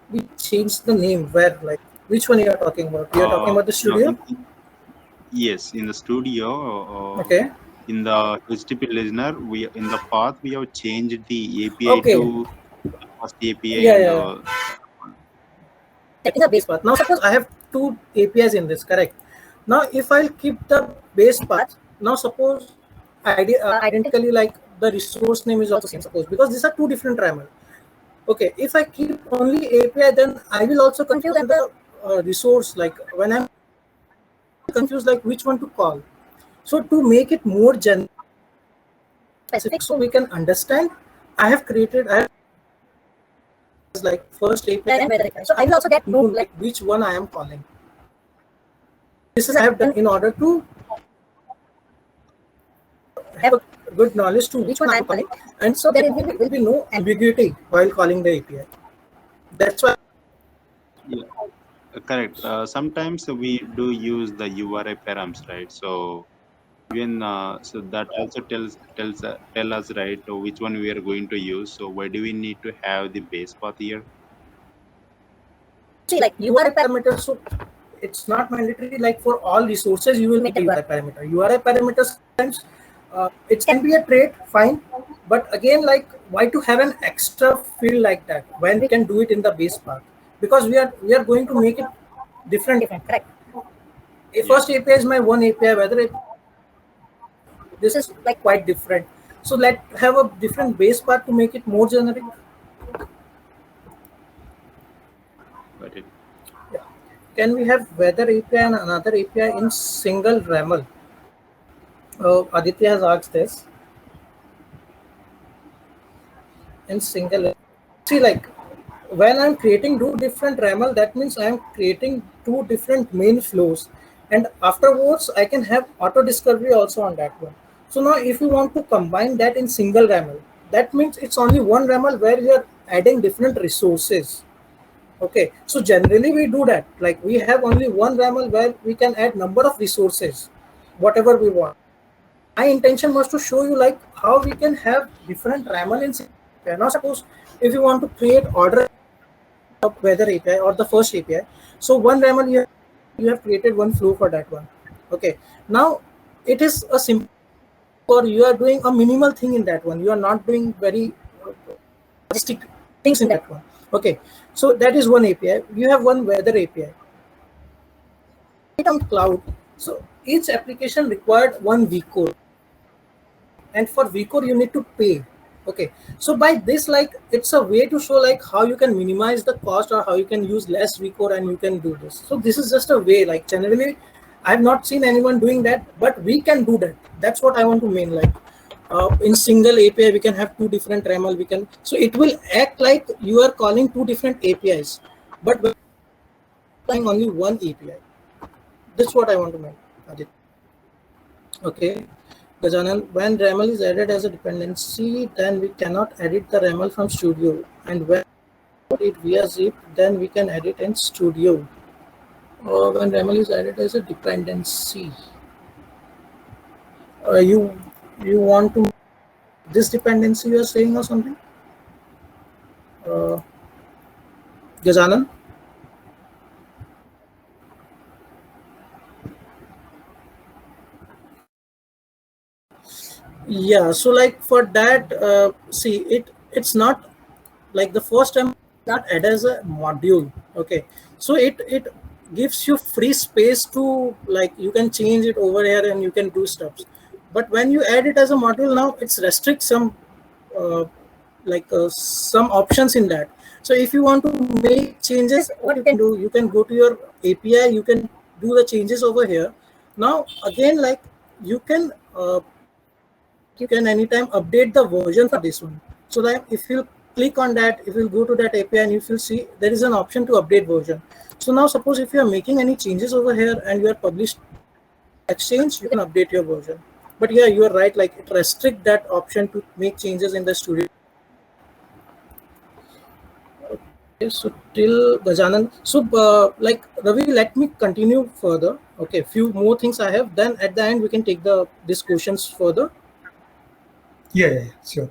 We changed the name. Where, like, which one you are talking about? You are talking about the studio? Yes, in the studio. Okay. In the HTTP listener, in the path we have changed the API to first API. Yeah. That is a base path. Now suppose I have 2 APIs in this, correct? Now if I'll keep the base path, now suppose identically like the resource name is also same, suppose, because these are 2 different ramel. Okay, if I keep only API, then I will also confuse the resource, like when I'm confused like which one to call. So to make it more general specific, so we can understand, I have like first API and weather API. So I will also get known like which one I am calling. This is I have done in order to have a good knowledge to which one I am calling, and so there will be no ambiguity while calling the API. That's why. Yeah, correct. Sometimes we do use the URI params, right? So even so that also tell us, right, which one we are going to use. So why do we need to have the base path here? See, like URI parameters, so it's not mandatory like for all resources you will make a URI parameter. URI parameters sometimes it can be a trait, fine, but again, like why to have an extra field like that when we can do it in the base path? because we are going to make it different. Correct. A first API is my one API, whether this is like quite different. So let's have a different base part to make it more generic. Got it. Can we have weather API and another API in single RAML? Aditya has asked this. In single, see, like when I'm creating two different RAML, that means I'm creating two different main flows, and afterwards I can have auto discovery also on that one. So now if you want to combine that in single RAML, that means it's only one RAML where you're adding different resources. Okay, so generally we do that, like we have only one RAML where we can add number of resources, whatever we want. My intention was to show you like how we can have different RAML in single API. Now suppose if you want to create order of weather API or the first API, so one RAML you have created one flow for that one. Okay, now it is a simple, or you are doing a minimal thing in that one. You are not doing very logistic things in that one. Okay, so that is one API. You have one weather API. On cloud, so each application required one vCore, and for vCore you need to pay. Okay, so by this, like it's a way to show like how you can minimize the cost or how you can use less vCore and you can do this. So this is just a way, like generally I've not seen anyone doing that, but we can do that. That's what I want to mean, like in single API we can have two different RAML. We can, so it will act like you are calling two different APIs, but we're calling only one API. That's what I want to make. Okay, Gajanan, when RAML is added as a dependency, then we cannot edit the RAML from Studio, and when we put it via zip, then we can edit in Studio. Or when RAML is added as a dependency, you want to this dependency you are saying or something, Gajanan? Yeah, so like for that, see, it's not like the first time not add as a module. Okay, so it gives you free space to, like, you can change it over here and you can do stuff. But when you add it as a module, now it's restrict some some options in that. So if you want to make changes, what you can do, you can go to your API, you can do the changes over here. Now again, like you can anytime update the version for this one. So that if you click on that, if you go to that API and if you see there is an option to update version. So now suppose if you are making any changes over here and you are published Exchange, you can update your version. But yeah, you are right, like it restrict that option to make changes in the Studio. Okay, so till Gajanan, so like Ravi, let me continue further. Okay, few more things I have, then at the end we can take these questions further. Yeah, sure.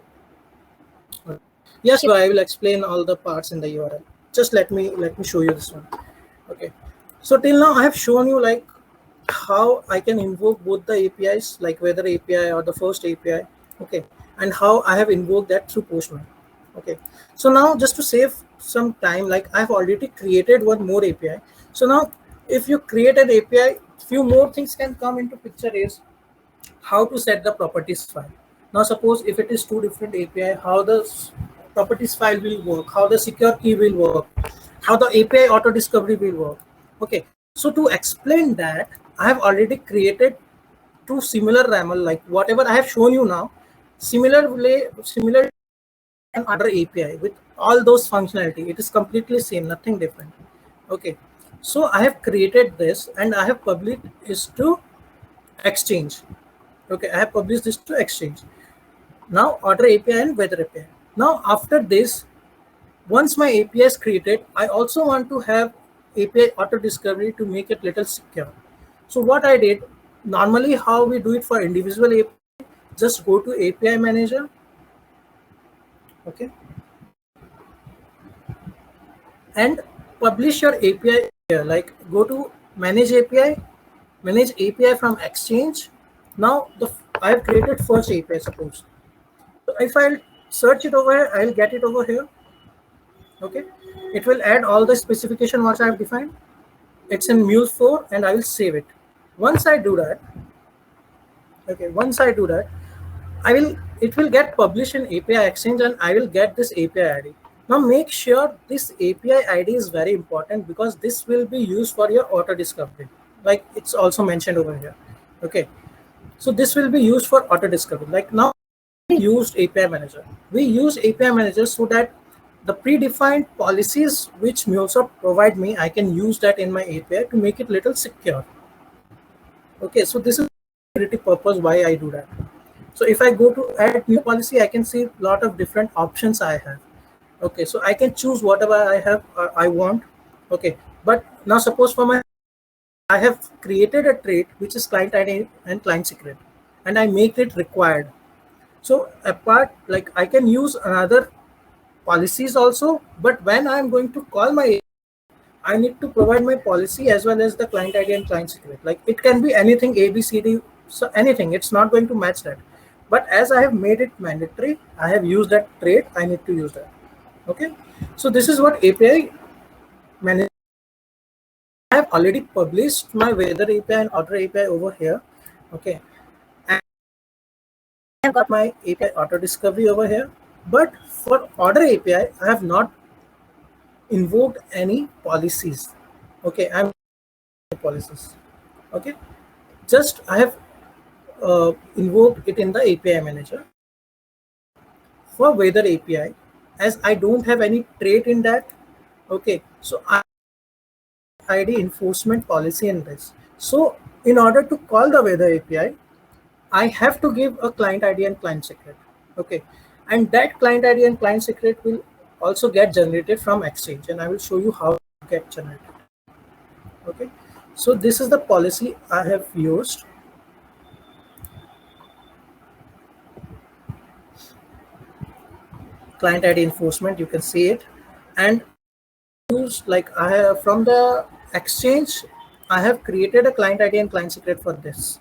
Yes, so I will explain all the parts in the URL. Just let me show you this one. Okay, so till now I have shown you like how I can invoke both the APIs, like weather API or the first API. Okay, and how I have invoked that through Postman. Okay, so now just to save some time, like I've already created one more API. So now if you create an API, few more things can come into picture is how to set the properties file. Now suppose if it is two different API, how the properties file will work, how the secure key will work, how the API auto discovery will work. Okay, so to explain that, I have already created two similar RAML, like whatever I have shown you now, similar and other API with all those functionality. It is completely same, nothing different. Okay, so I have created this and I have published this to Exchange. Okay, I have published this to Exchange. Now order API and weather API. Now after this, once my API is created, I also want to have API auto discovery to make it little secure. So what I did, normally how we do it for individual API, just go to API manager. Okay, and publish your API here. Like go to manage API from Exchange. Now I have created first API, suppose. So if I'll search it over here, I'll get it over here. Okay, it will add all the specification what I have defined. It's in Mule4 and I will save it. Once I do that, okay, it will get published in API Exchange and I will get this API ID. Now make sure this API ID is very important because this will be used for your auto discovery. Like it's also mentioned over here. Okay. So this will be used for auto discovery. Like now we used API manager. We use API manager so that the predefined policies which MuleSoft provide me, I can use that in my API to make it little secure. Okay, so this is the security purpose why I do that. So if I go to add new policy, I can see a lot of different options I have. Okay, so I can choose whatever I have, I want. Okay, but now suppose I have created a trait which is client ID and client secret, and I make it required. So apart, like I can use another policies also, but when I'm going to call my, I need to provide my policy as well as the client ID and client secret. Like it can be anything A, B, C, D, so anything. It's not going to match that. But as I have made it mandatory, I have used that trait. I need to use that. Okay. So this is what API manager. I have already published my weather API and order API over here. Okay. And I have got my API auto discovery over here. But for order API, I have not invoked any policies. Okay, I'm policies. Okay, just I have invoked it in the API manager. For weather API, as I don't have any trait in that, okay, so I ID enforcement policy in this. So in order to call the weather API, I have to give a client ID and client secret. Okay, and that client ID and client secret will also get generated from Exchange, and I will show you how to get generated. Okay, so this is the policy I have used. Client ID enforcement, you can see it, and use like I have from the Exchange, I have created a client ID and client secret for this.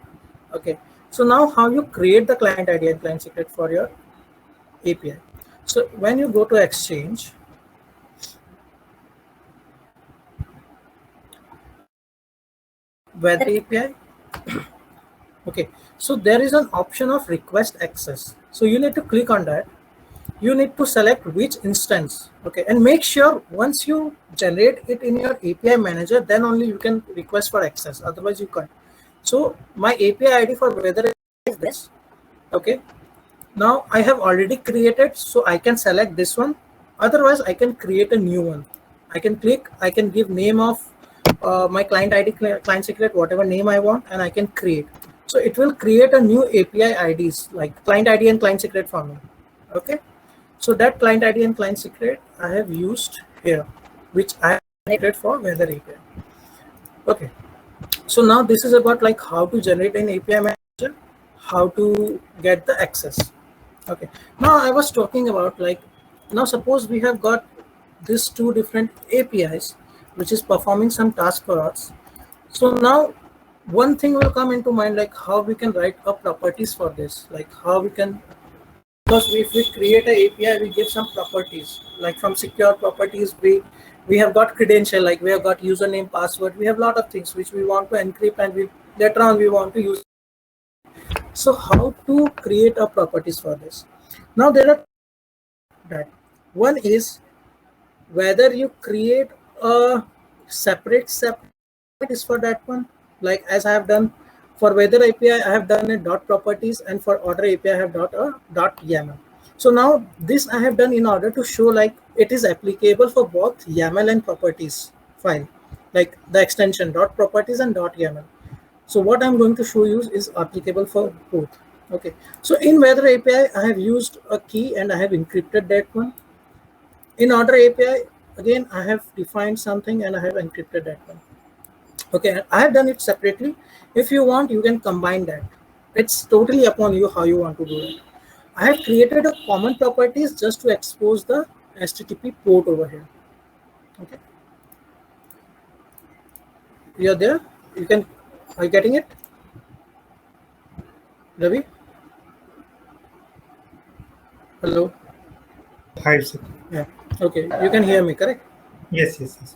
Okay, so now how you create the client ID and client secret for your API. So when you go to Exchange, weather API, okay, so there is an option of request access. So you need to click on that. You need to select which instance, okay, and make sure once you generate it in your API manager, then only you can request for access, otherwise you can't. So my API ID for weather is this. Okay, now I have already created, so I can select this one. Otherwise I can create a new one. I can click, I can give name of my client ID, client secret, whatever name I want, and I can create. So it will create a new API IDs like client ID and client secret for me. Okay, so that client ID and client secret I have used here, which I have created for weather API. Okay, so now this is about like how to generate an API manager, how to get the access. Okay, now I was talking about like, now suppose we have got these two different APIs which is performing some task for us. So now one thing will come into mind, like how we can write up properties for this, like how we can, because if we create an API, we give some properties, like from secure properties, we have got credential, like we have got username, password, we have a lot of things which we want to encrypt, and we later on we want to use. So how to create a properties for this? Now there are that one is whether you create a separate is for that one, like as I have done for weather API, I have done a dot properties, and for order API I have dot YAML. So now this I have done in order to show like it is applicable for both YAML and properties file, like the extension dot properties and dot YAML. So what I'm going to show you is applicable for both. Okay, so in weather API I have used a key and I have encrypted that one. In order API again I have defined something and I have encrypted that one. Okay, I have done it separately. If you want, you can combine that. It's totally upon you how you want to do it. I have created a common properties just to expose the HTTP port over here. Okay, you're there. You can. Are you getting it, Ravi? Hello. Hi, sir. Yeah. Okay, you can hear me, correct? Yes, yes, yes.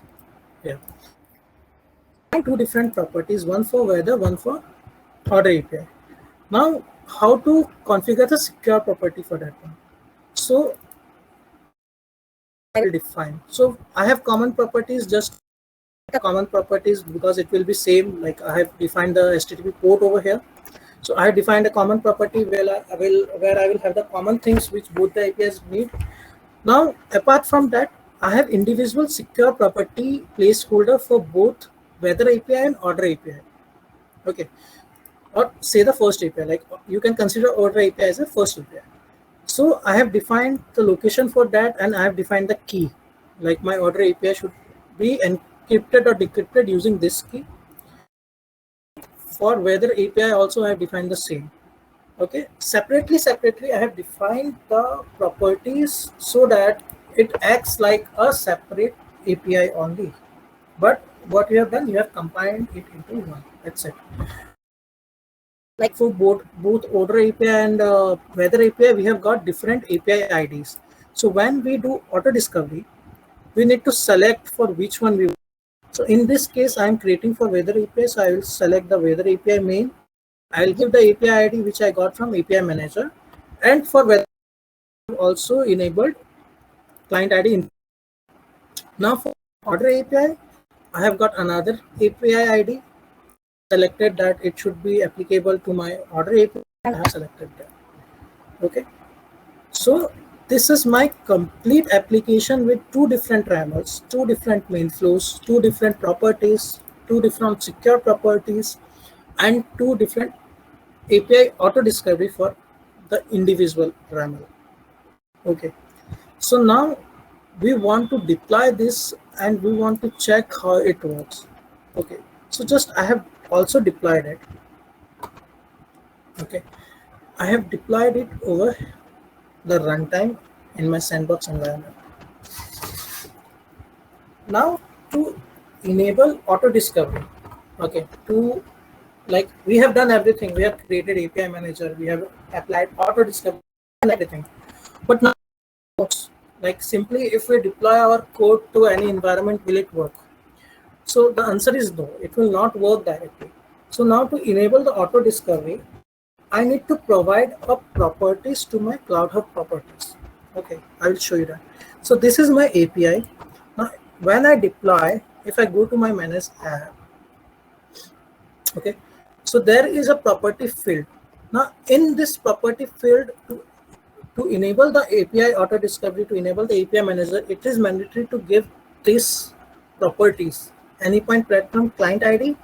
Yeah. And two different properties, one for weather, one for order API. Now, how to configure the secure property for that one? So I will define. So I have common properties, just common properties because it will be same. Like I have defined the HTTP port over here. So I have defined a common property where I will have the common things which both the APIs need. Now, apart from that, I have individual secure property placeholder for both weather API and order API. Okay, or say the first API. Like you can consider order API as a first API. So I have defined the location for that, and I have defined the key. Like my order API should be encrypted or decrypted using this key. For weather API also I have defined the same. Okay, separately I have defined the properties so that it acts like a separate API only. But what you have done, you have combined it into one. That's it. Like for both order API and weather API, we have got different API IDs. So when we do auto discovery, we need to select for which one we want. So in this case, I am creating for weather API. So I will select the weather API main. I'll give the API ID which I got from API manager, and for weather also enabled client ID. Now for order API, I have got another API ID selected that it should be applicable to my order API, and I have selected that. Okay, so this is my complete application with two different ramals, two different main flows, two different properties, two different secure properties, and two different API auto discovery for the individual ramal. Okay, so now we want to deploy this and we want to check how it works. Okay, so just I have also deployed it. Okay, I have deployed it over the runtime in my sandbox environment. Now to enable auto discovery, okay, to like we have done everything. We have created API manager, we have applied auto discovery and everything. But now like simply if we deploy our code to any environment, will it work? So the answer is no, it will not work directly. So now to enable the auto discovery, I need to provide a properties to my Cloud Hub properties. Okay, I will show you that. So this is my API. Now when I deploy, if I go to my manage app, okay, so there is a property field. Now in this property field, to enable the API auto discovery, to enable the API manager, it is mandatory to give these properties: Anypoint Platform client ID,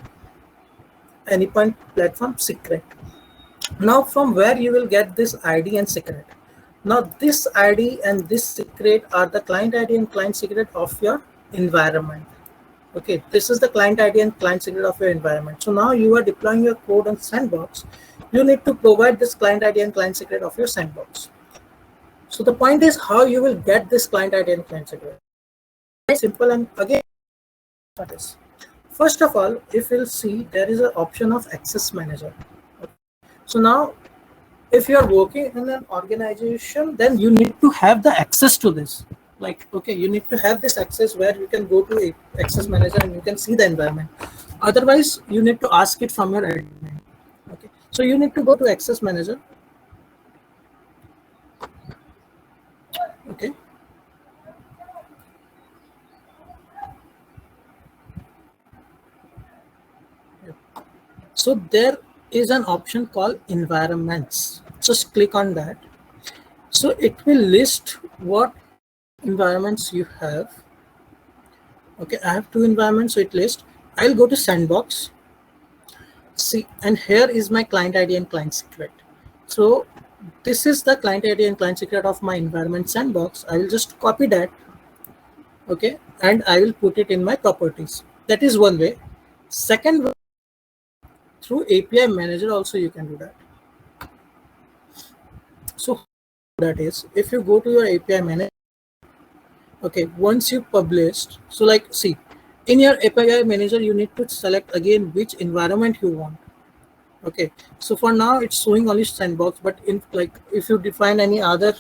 Anypoint Platform secret. Now from where you will get this ID and secret? Now this ID and this secret are the client ID and client secret of your environment. Okay, this is the client ID and client secret of your environment. So now you are deploying your code on Sandbox. You need to provide this client ID and client secret of your Sandbox. So the point is how you will get this client ID and client secret. Very simple, and again, that is. First of all, if you'll see, there is an option of access manager. Okay. So now, if you are working in an organization, then you need to have the access to this. Like, okay, you need to have this access where you can go to a access manager and you can see the environment. Otherwise, you need to ask it from your admin. Okay, so you need to go to access manager. Okay. So there is an option called environments. Just click on that. So it will list what environments you have. Okay, I have two environments, so it lists. I'll go to Sandbox. See, and here is my client ID and client secret. So this is the client ID and client secret of my environment Sandbox. I will just copy that. Okay, and I will put it in my properties. That is one way. Second way, through API manager also you can do that. So that is, if you go to your API manager, okay, once you published, so like see, in your API manager you need to select again which environment you want. Okay, so for now it's showing only Sandbox, but in like if you define any other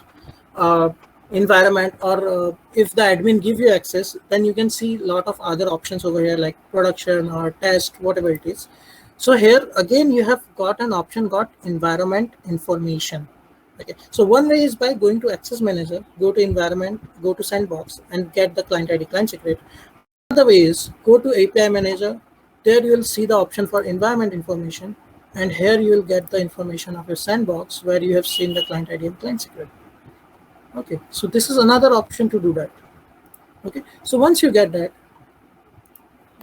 environment, or if the admin give you access, then you can see a lot of other options over here like production or test, whatever it is. So here again you have got an option, got environment information. Okay, so one way is by going to access manager, go to environment, go to sandbox and get the client ID, client secret. Another way is go to API manager, there you will see the option for environment information, and here you will get the information of your sandbox where you have seen the client ID and client secret. Okay, so this is another option to do that. Okay, so once you get that,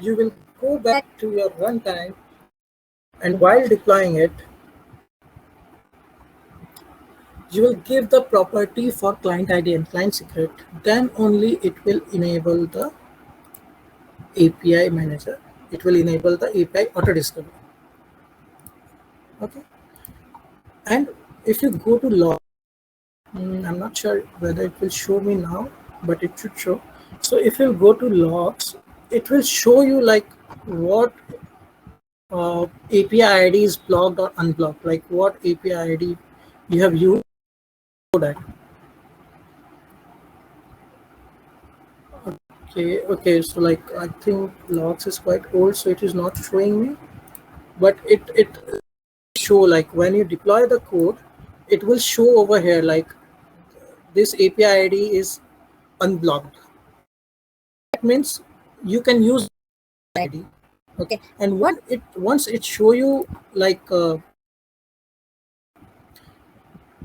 you will go back to your runtime, and while deploying it, you will give the property for client ID and client secret. Then only it will enable the API manager. It will enable the API auto discovery. Okay, and if you go to log, I'm not sure whether it will show me now, but it should show. So if you go to logs, it will show you like what API ID is blocked or unblocked, like what API ID you have used for that. Okay, so like I think logs is quite old, so it is not showing me, but it show like when you deploy the code, it will show over here like this API ID is unblocked. That means you can use ID. Okay, and once it show you like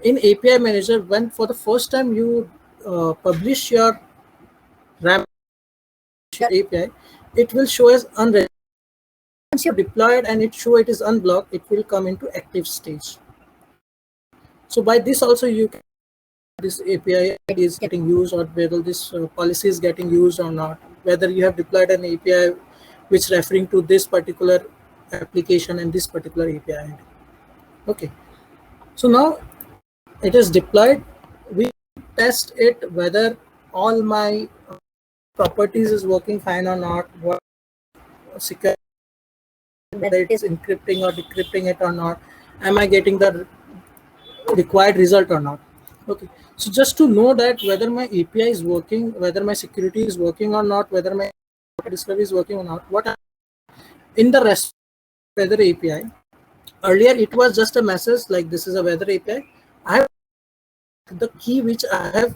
in API manager, when for the first time you publish your RAM API, it will show as unregistered. Once you deploy it and it show it is unblocked, it will come into active stage. So by this also you can this API is getting used, or whether this policy is getting used or not, whether you have deployed an API which referring to this particular application and this particular API ID. Okay, so now it is deployed. We test it whether all my properties is working fine or not, what secure, whether it is encrypting or decrypting it or not, am I getting the required result or not. Okay, so just to know that whether my API is working, whether my security is working or not, whether my discovery is working or not, what in the REST weather API, earlier it was just a message like this is a weather API. I have the key which I have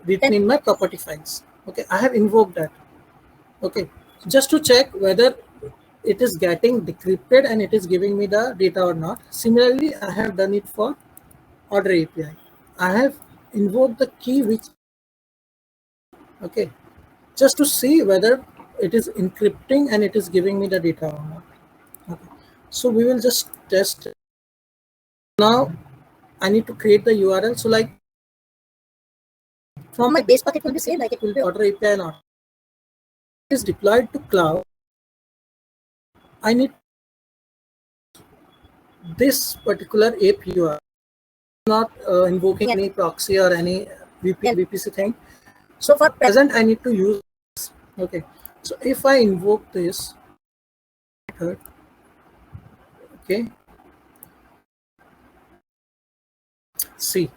written in my property files. Okay, I have invoked that. Okay, just to check whether it is getting decrypted and it is giving me the data or not. Similarly, I have done it for order API. I have invoked the key which, okay, just to see whether it is encrypting and it is giving me the data or not. Okay, so we will just test. Now I need to create the URL. So like from my base path, it will be same, like it will be order API and order. It is deployed to cloud. I need this particular API URL, not invoking any proxy or any VPC thing. So for present, I need to use this. Okay, so if I invoke this method, okay, see.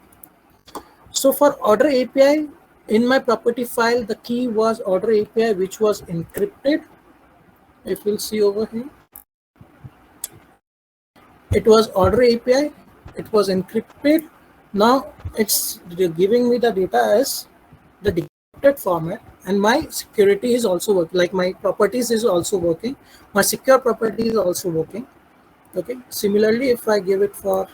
So for order API, in my property file, the key was order API, which was encrypted. If you'll see over here, it was order API, it was encrypted. Now it's giving me the data as the decrypted format, and my security is also working, like my properties is also working, my secure property is also working. Okay, similarly, if I give it for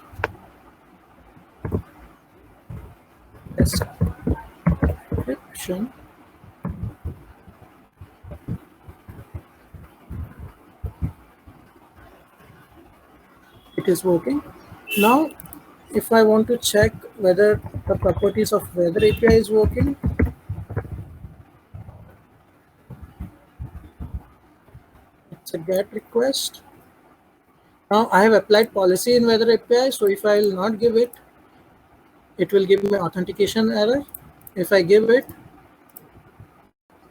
encryption, it is working. Now if I want to check whether the properties of weather API is working, it's a GET request. Now I have applied policy in weather API, so if I will not give it, it will give me authentication error. If I give it,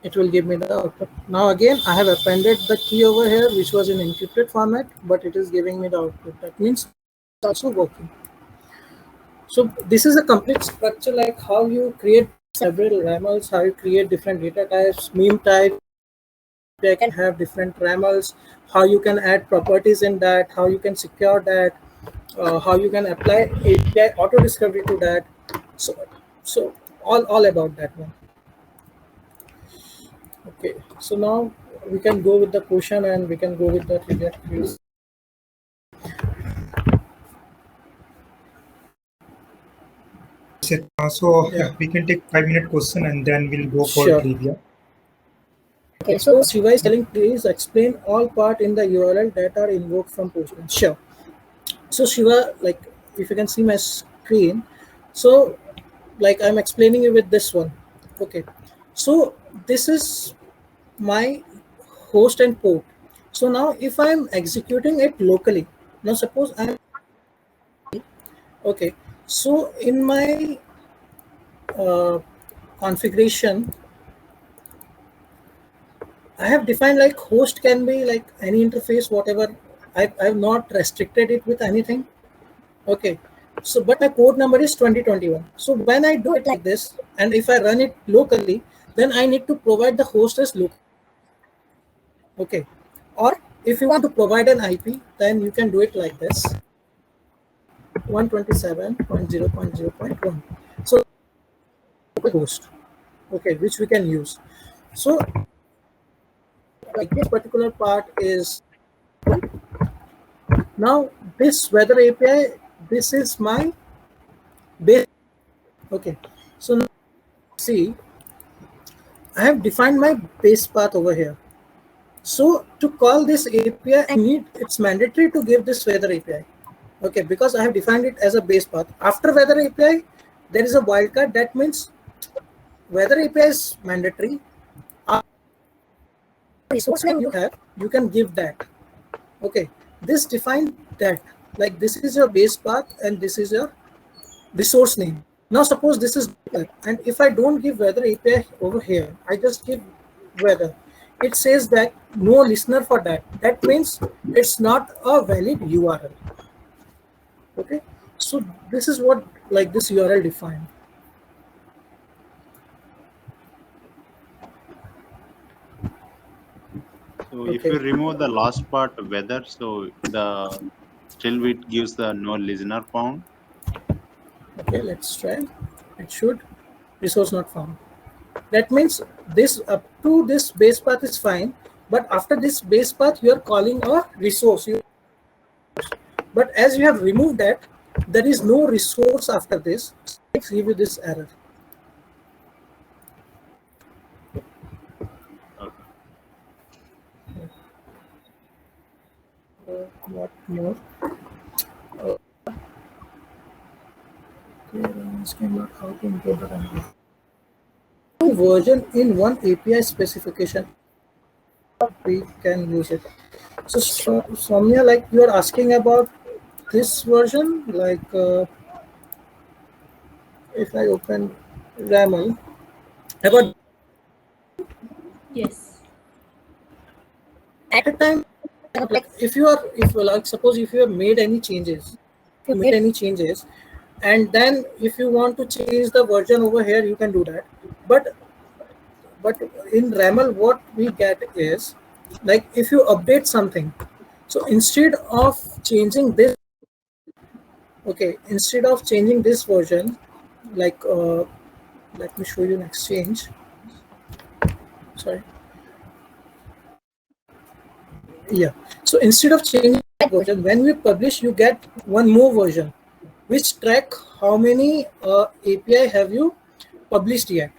it will give me the output. Now again, I have appended the key over here, which was in encrypted format, but it is giving me the output. That means it's also working. So this is a complete structure, like how you create several ramals, how you create different data types, meme type. You can have different ramals, how you can add properties in that, how you can secure that, how you can apply API auto discovery to that. So all about that one. Okay, so now we can go with the question and we can go with the trivia quiz. So yeah, we can take 5-minute question and then we'll go for Sure. trivia. Okay, so Shiva is telling, please explain all part in the URL that are invoked from Postman. Sure. So Shiva, like if you can see my screen, so like I'm explaining you with this one. Okay, so this is my host and port. So now if I'm executing it locally, now suppose I'm okay, so in my configuration, I have defined like host can be like any interface, whatever. I've not restricted it with anything. Okay. So, but my port number is 2021. So when I do it like this, and if I run it locally, then I need to provide the host as local. Okay. Or if you want to provide an IP, then you can do it like this. 127.0.0.1. So host. Okay, which we can use. So like this particular part is now this weather API, this is my base. Okay, so now see, I have defined my base path over here. So to call this API, I need, it's mandatory to give this weather API. Okay, because I have defined it as a base path. After weather API, there is a wildcard. That means weather API is mandatory. Resource name you have, you can give that. Okay, this define that, like this is your base path and this is your resource name. Now suppose this is weather, and if I don't give weather API over here, I just give weather. It says that no listener for that. That means it's not a valid URL. Okay, so this is what like this URL defined. So if you remove the last part weather, so the still it gives the no listener found. Okay, let's try. It should resource not found. That means this up to this base path is fine, but after this base path you are calling a resource. But as you have removed that, there is no resource after this. Let's give you this error. What more? How to import the version in one API specification. We can use it. So Soumya, like you are asking about this version, like if I open RAML, about Yes. at a time, like if like suppose if you have made any changes, and then if you want to change the version over here, you can do that. But in RAML, what we get is like if you update something, so instead of changing this, okay, instead of changing this version, like let me show you an exchange. Sorry. Yeah. So instead of changing that version, when we publish, you get one more version, which track how many API have you published yet.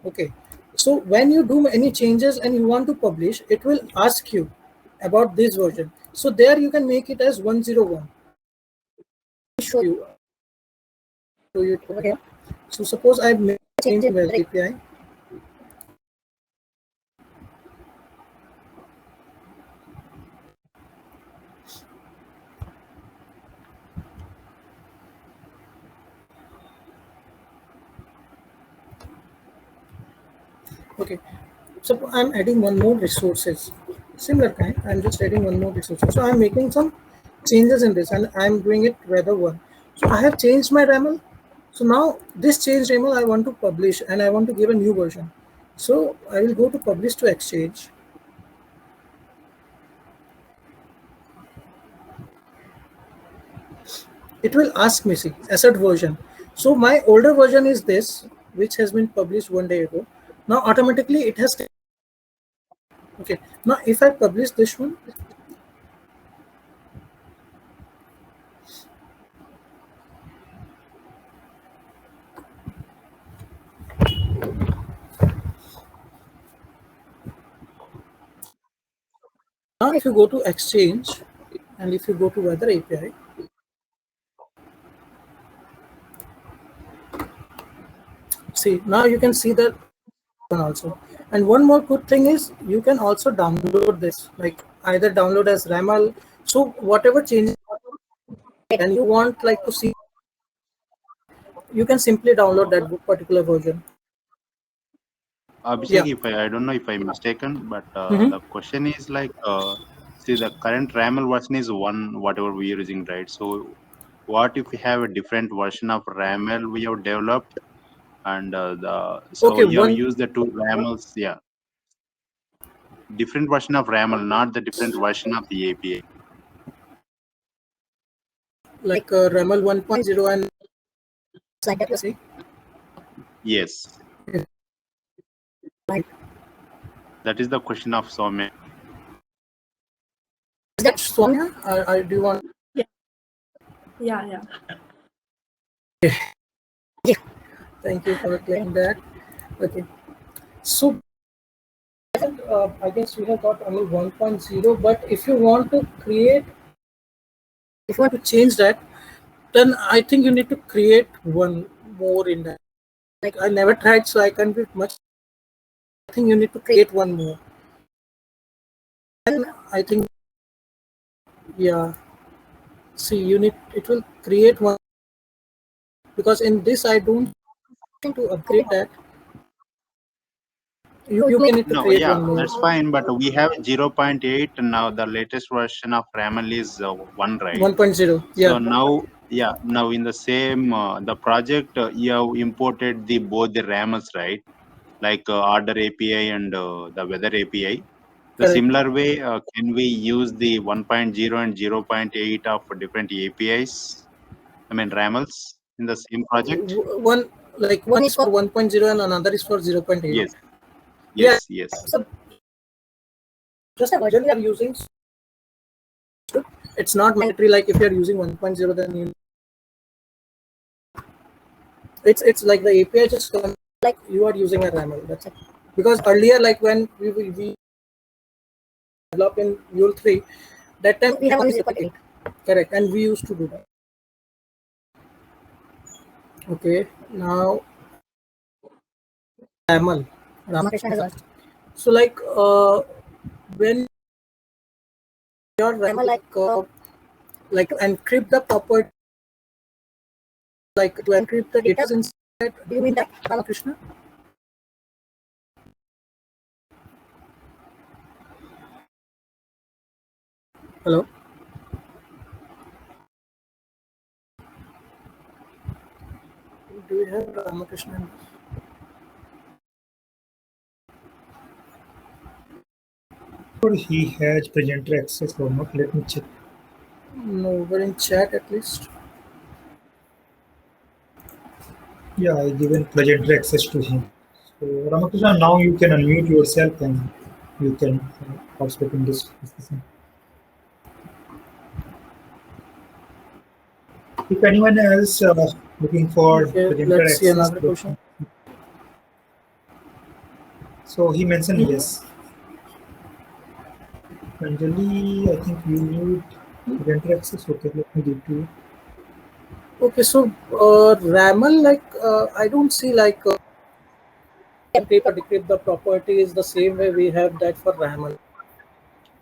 Okay. So when you do any changes and you want to publish, it will ask you about this version. So there you can make it as 101. Show you it over here. So suppose I've made a change in weather API. Okay, so I'm adding one more resources, similar kind. I'm just adding one more resources. So I'm making some changes in this, and I'm doing it weather one. So I have changed my RAML. So now this change YAML I want to publish and I want to give a new version. So I will go to publish to Exchange. It will ask me, see, asset version. So my older version is this, which has been published 1 day ago. Now automatically it has. Okay. Now if I publish this one, now if you go to Exchange and if you go to Weather API, see, now you can see that one also. And one more good thing is you can also download this, like either download as RAML. So whatever changes and you want like to see, you can simply download that particular version. Abhishek, Yeah. if I don't know if I'm mistaken, but Mhm. the question is like, see, the current RAML version is one, whatever we are using, right? So, what if we have a different version of RAML we have developed, and so Okay, you have one used the two RAMLs, yeah, different version of RAML, not the different version of the API. like RAML 1.0 and like that, you see. Yes, Like, that is the question of Soumya. is that Sonia? I do you want? Yeah. Thank you for clearing that. Okay, so I guess we have got only 1.0, but if you want to create, if you want to change that, then I think you need to create one more in that. Like I never tried, so I can't be much. I think you need to create one more. And I think, yeah. See, you need, it will create one, because in this I don't think to upgrade that. You can need to No, create yeah, one more. that's fine, but we have 0.8 and now the latest version of RAML is 1, right? 1.0. Yeah. So now, yeah, now in the same the project you have imported the both the RAMLs, right? Like Order API and the Weather API. The Correct. similar way, can we use the 1.0 and 0.8 of different APIs? I mean RAMLs in the same project? One, like one is for 1.0 and another is for 0.8. Yes, Yeah. yes. So just a version we are using. It's not mandatory. Like if you are using 1.0, then you. It's like the API just come, like you are using a RAML. That's it. Because earlier, like when we developed in Mule 3, that time we have only 0.8. Correct, and we used to do that. Okay, now RAML. Ramakrishna has asked. So like when your RAML like encrypt the property, like to encrypt the data inside. Do you mean that, Ramakrishna? Hello. Do we have Ramakrishna? Or he has presenter access or not? Let me check. No, we're in chat at least. Yeah, I given presenter access to him. So Ramakrishna, now you can unmute yourself and you can participate in this discussion. If anyone else looking for Okay, presenter let's see access, another question. so he mentioned yes. Anjali, I think you need presenter access. Okay, let me give to you. Okay, so RAML, like I don't see like encrypt or decrypt the properties the same way we have that for RAML.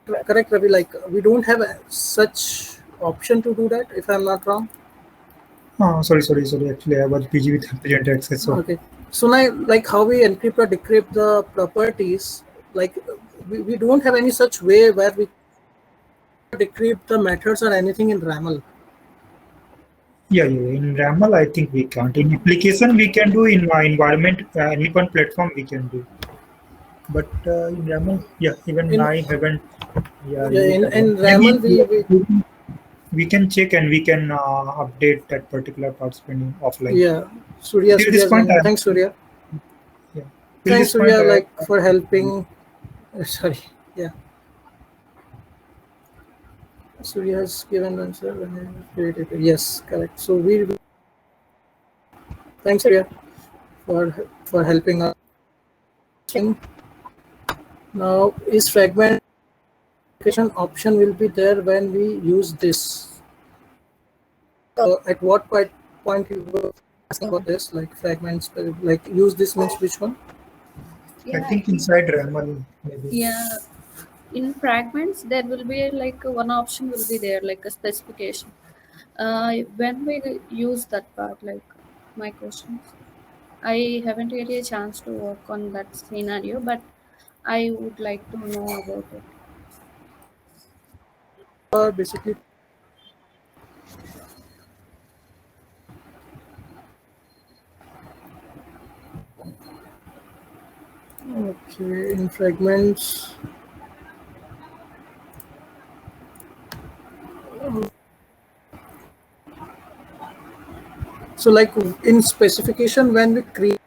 Correct, Ravi? Like we don't have such option to do that, if I'm not wrong. Oh, sorry. Actually, I was busy with presenter access. So Okay, so now like how we encrypt or decrypt the properties, like we don't have any such way where we decrypt the methods or anything in RAML. Yeah, in RAML, I think we can't. In application, we can do. In environment, any one platform we can do. But in RAML, yeah, even In I haven't yeah, used that one. in Maybe RAML we can check and we can update that particular participant offline. yeah, Surya Till this Surya's point, joining. Thanks, Surya. yeah, till Thanks, this point, Surya, like for helping. Sorry, yeah. Surya has given answer when I created it. Yes, correct. So we thanks, Surya, for helping us. Now, is fragmentation option will be there when we use this? At what point you were asking about this, like fragments, like use this means which one? I think inside RAML maybe. Yeah, in fragments there will be like one option will be there, like a specification. When we use that part, like my questions, I haven't really a chance to work on that scenario, but I would like to know about it. Basically, okay, in fragments. So, like in specification, when we create,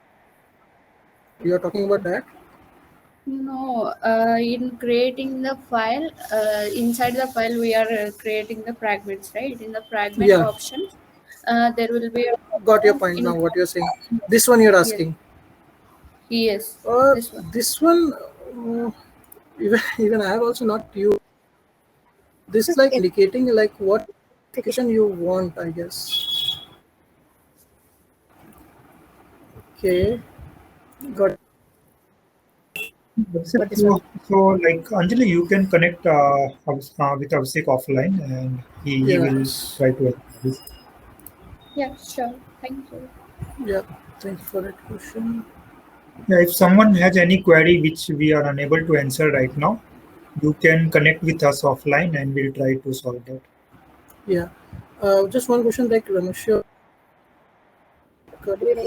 you are talking about that. No, in creating the file, inside the file we are creating the fragments, right? In the fragment Yeah. options, there will be a Got your point in now. What you're saying. This one you're asking. yes, this one. This one, even I have also not used. This is like indicating like what application you want, I guess. Okay, got it. So, like Anjali, you can connect with Abhishek offline, and he will Yes. try to help this. Yeah, sure. Thank you. Yeah, thank you for that question. Yeah, if someone has any query which we are unable to answer right now, you can connect with us offline, and we'll try to solve that. Yeah, just one question, like Ramesh,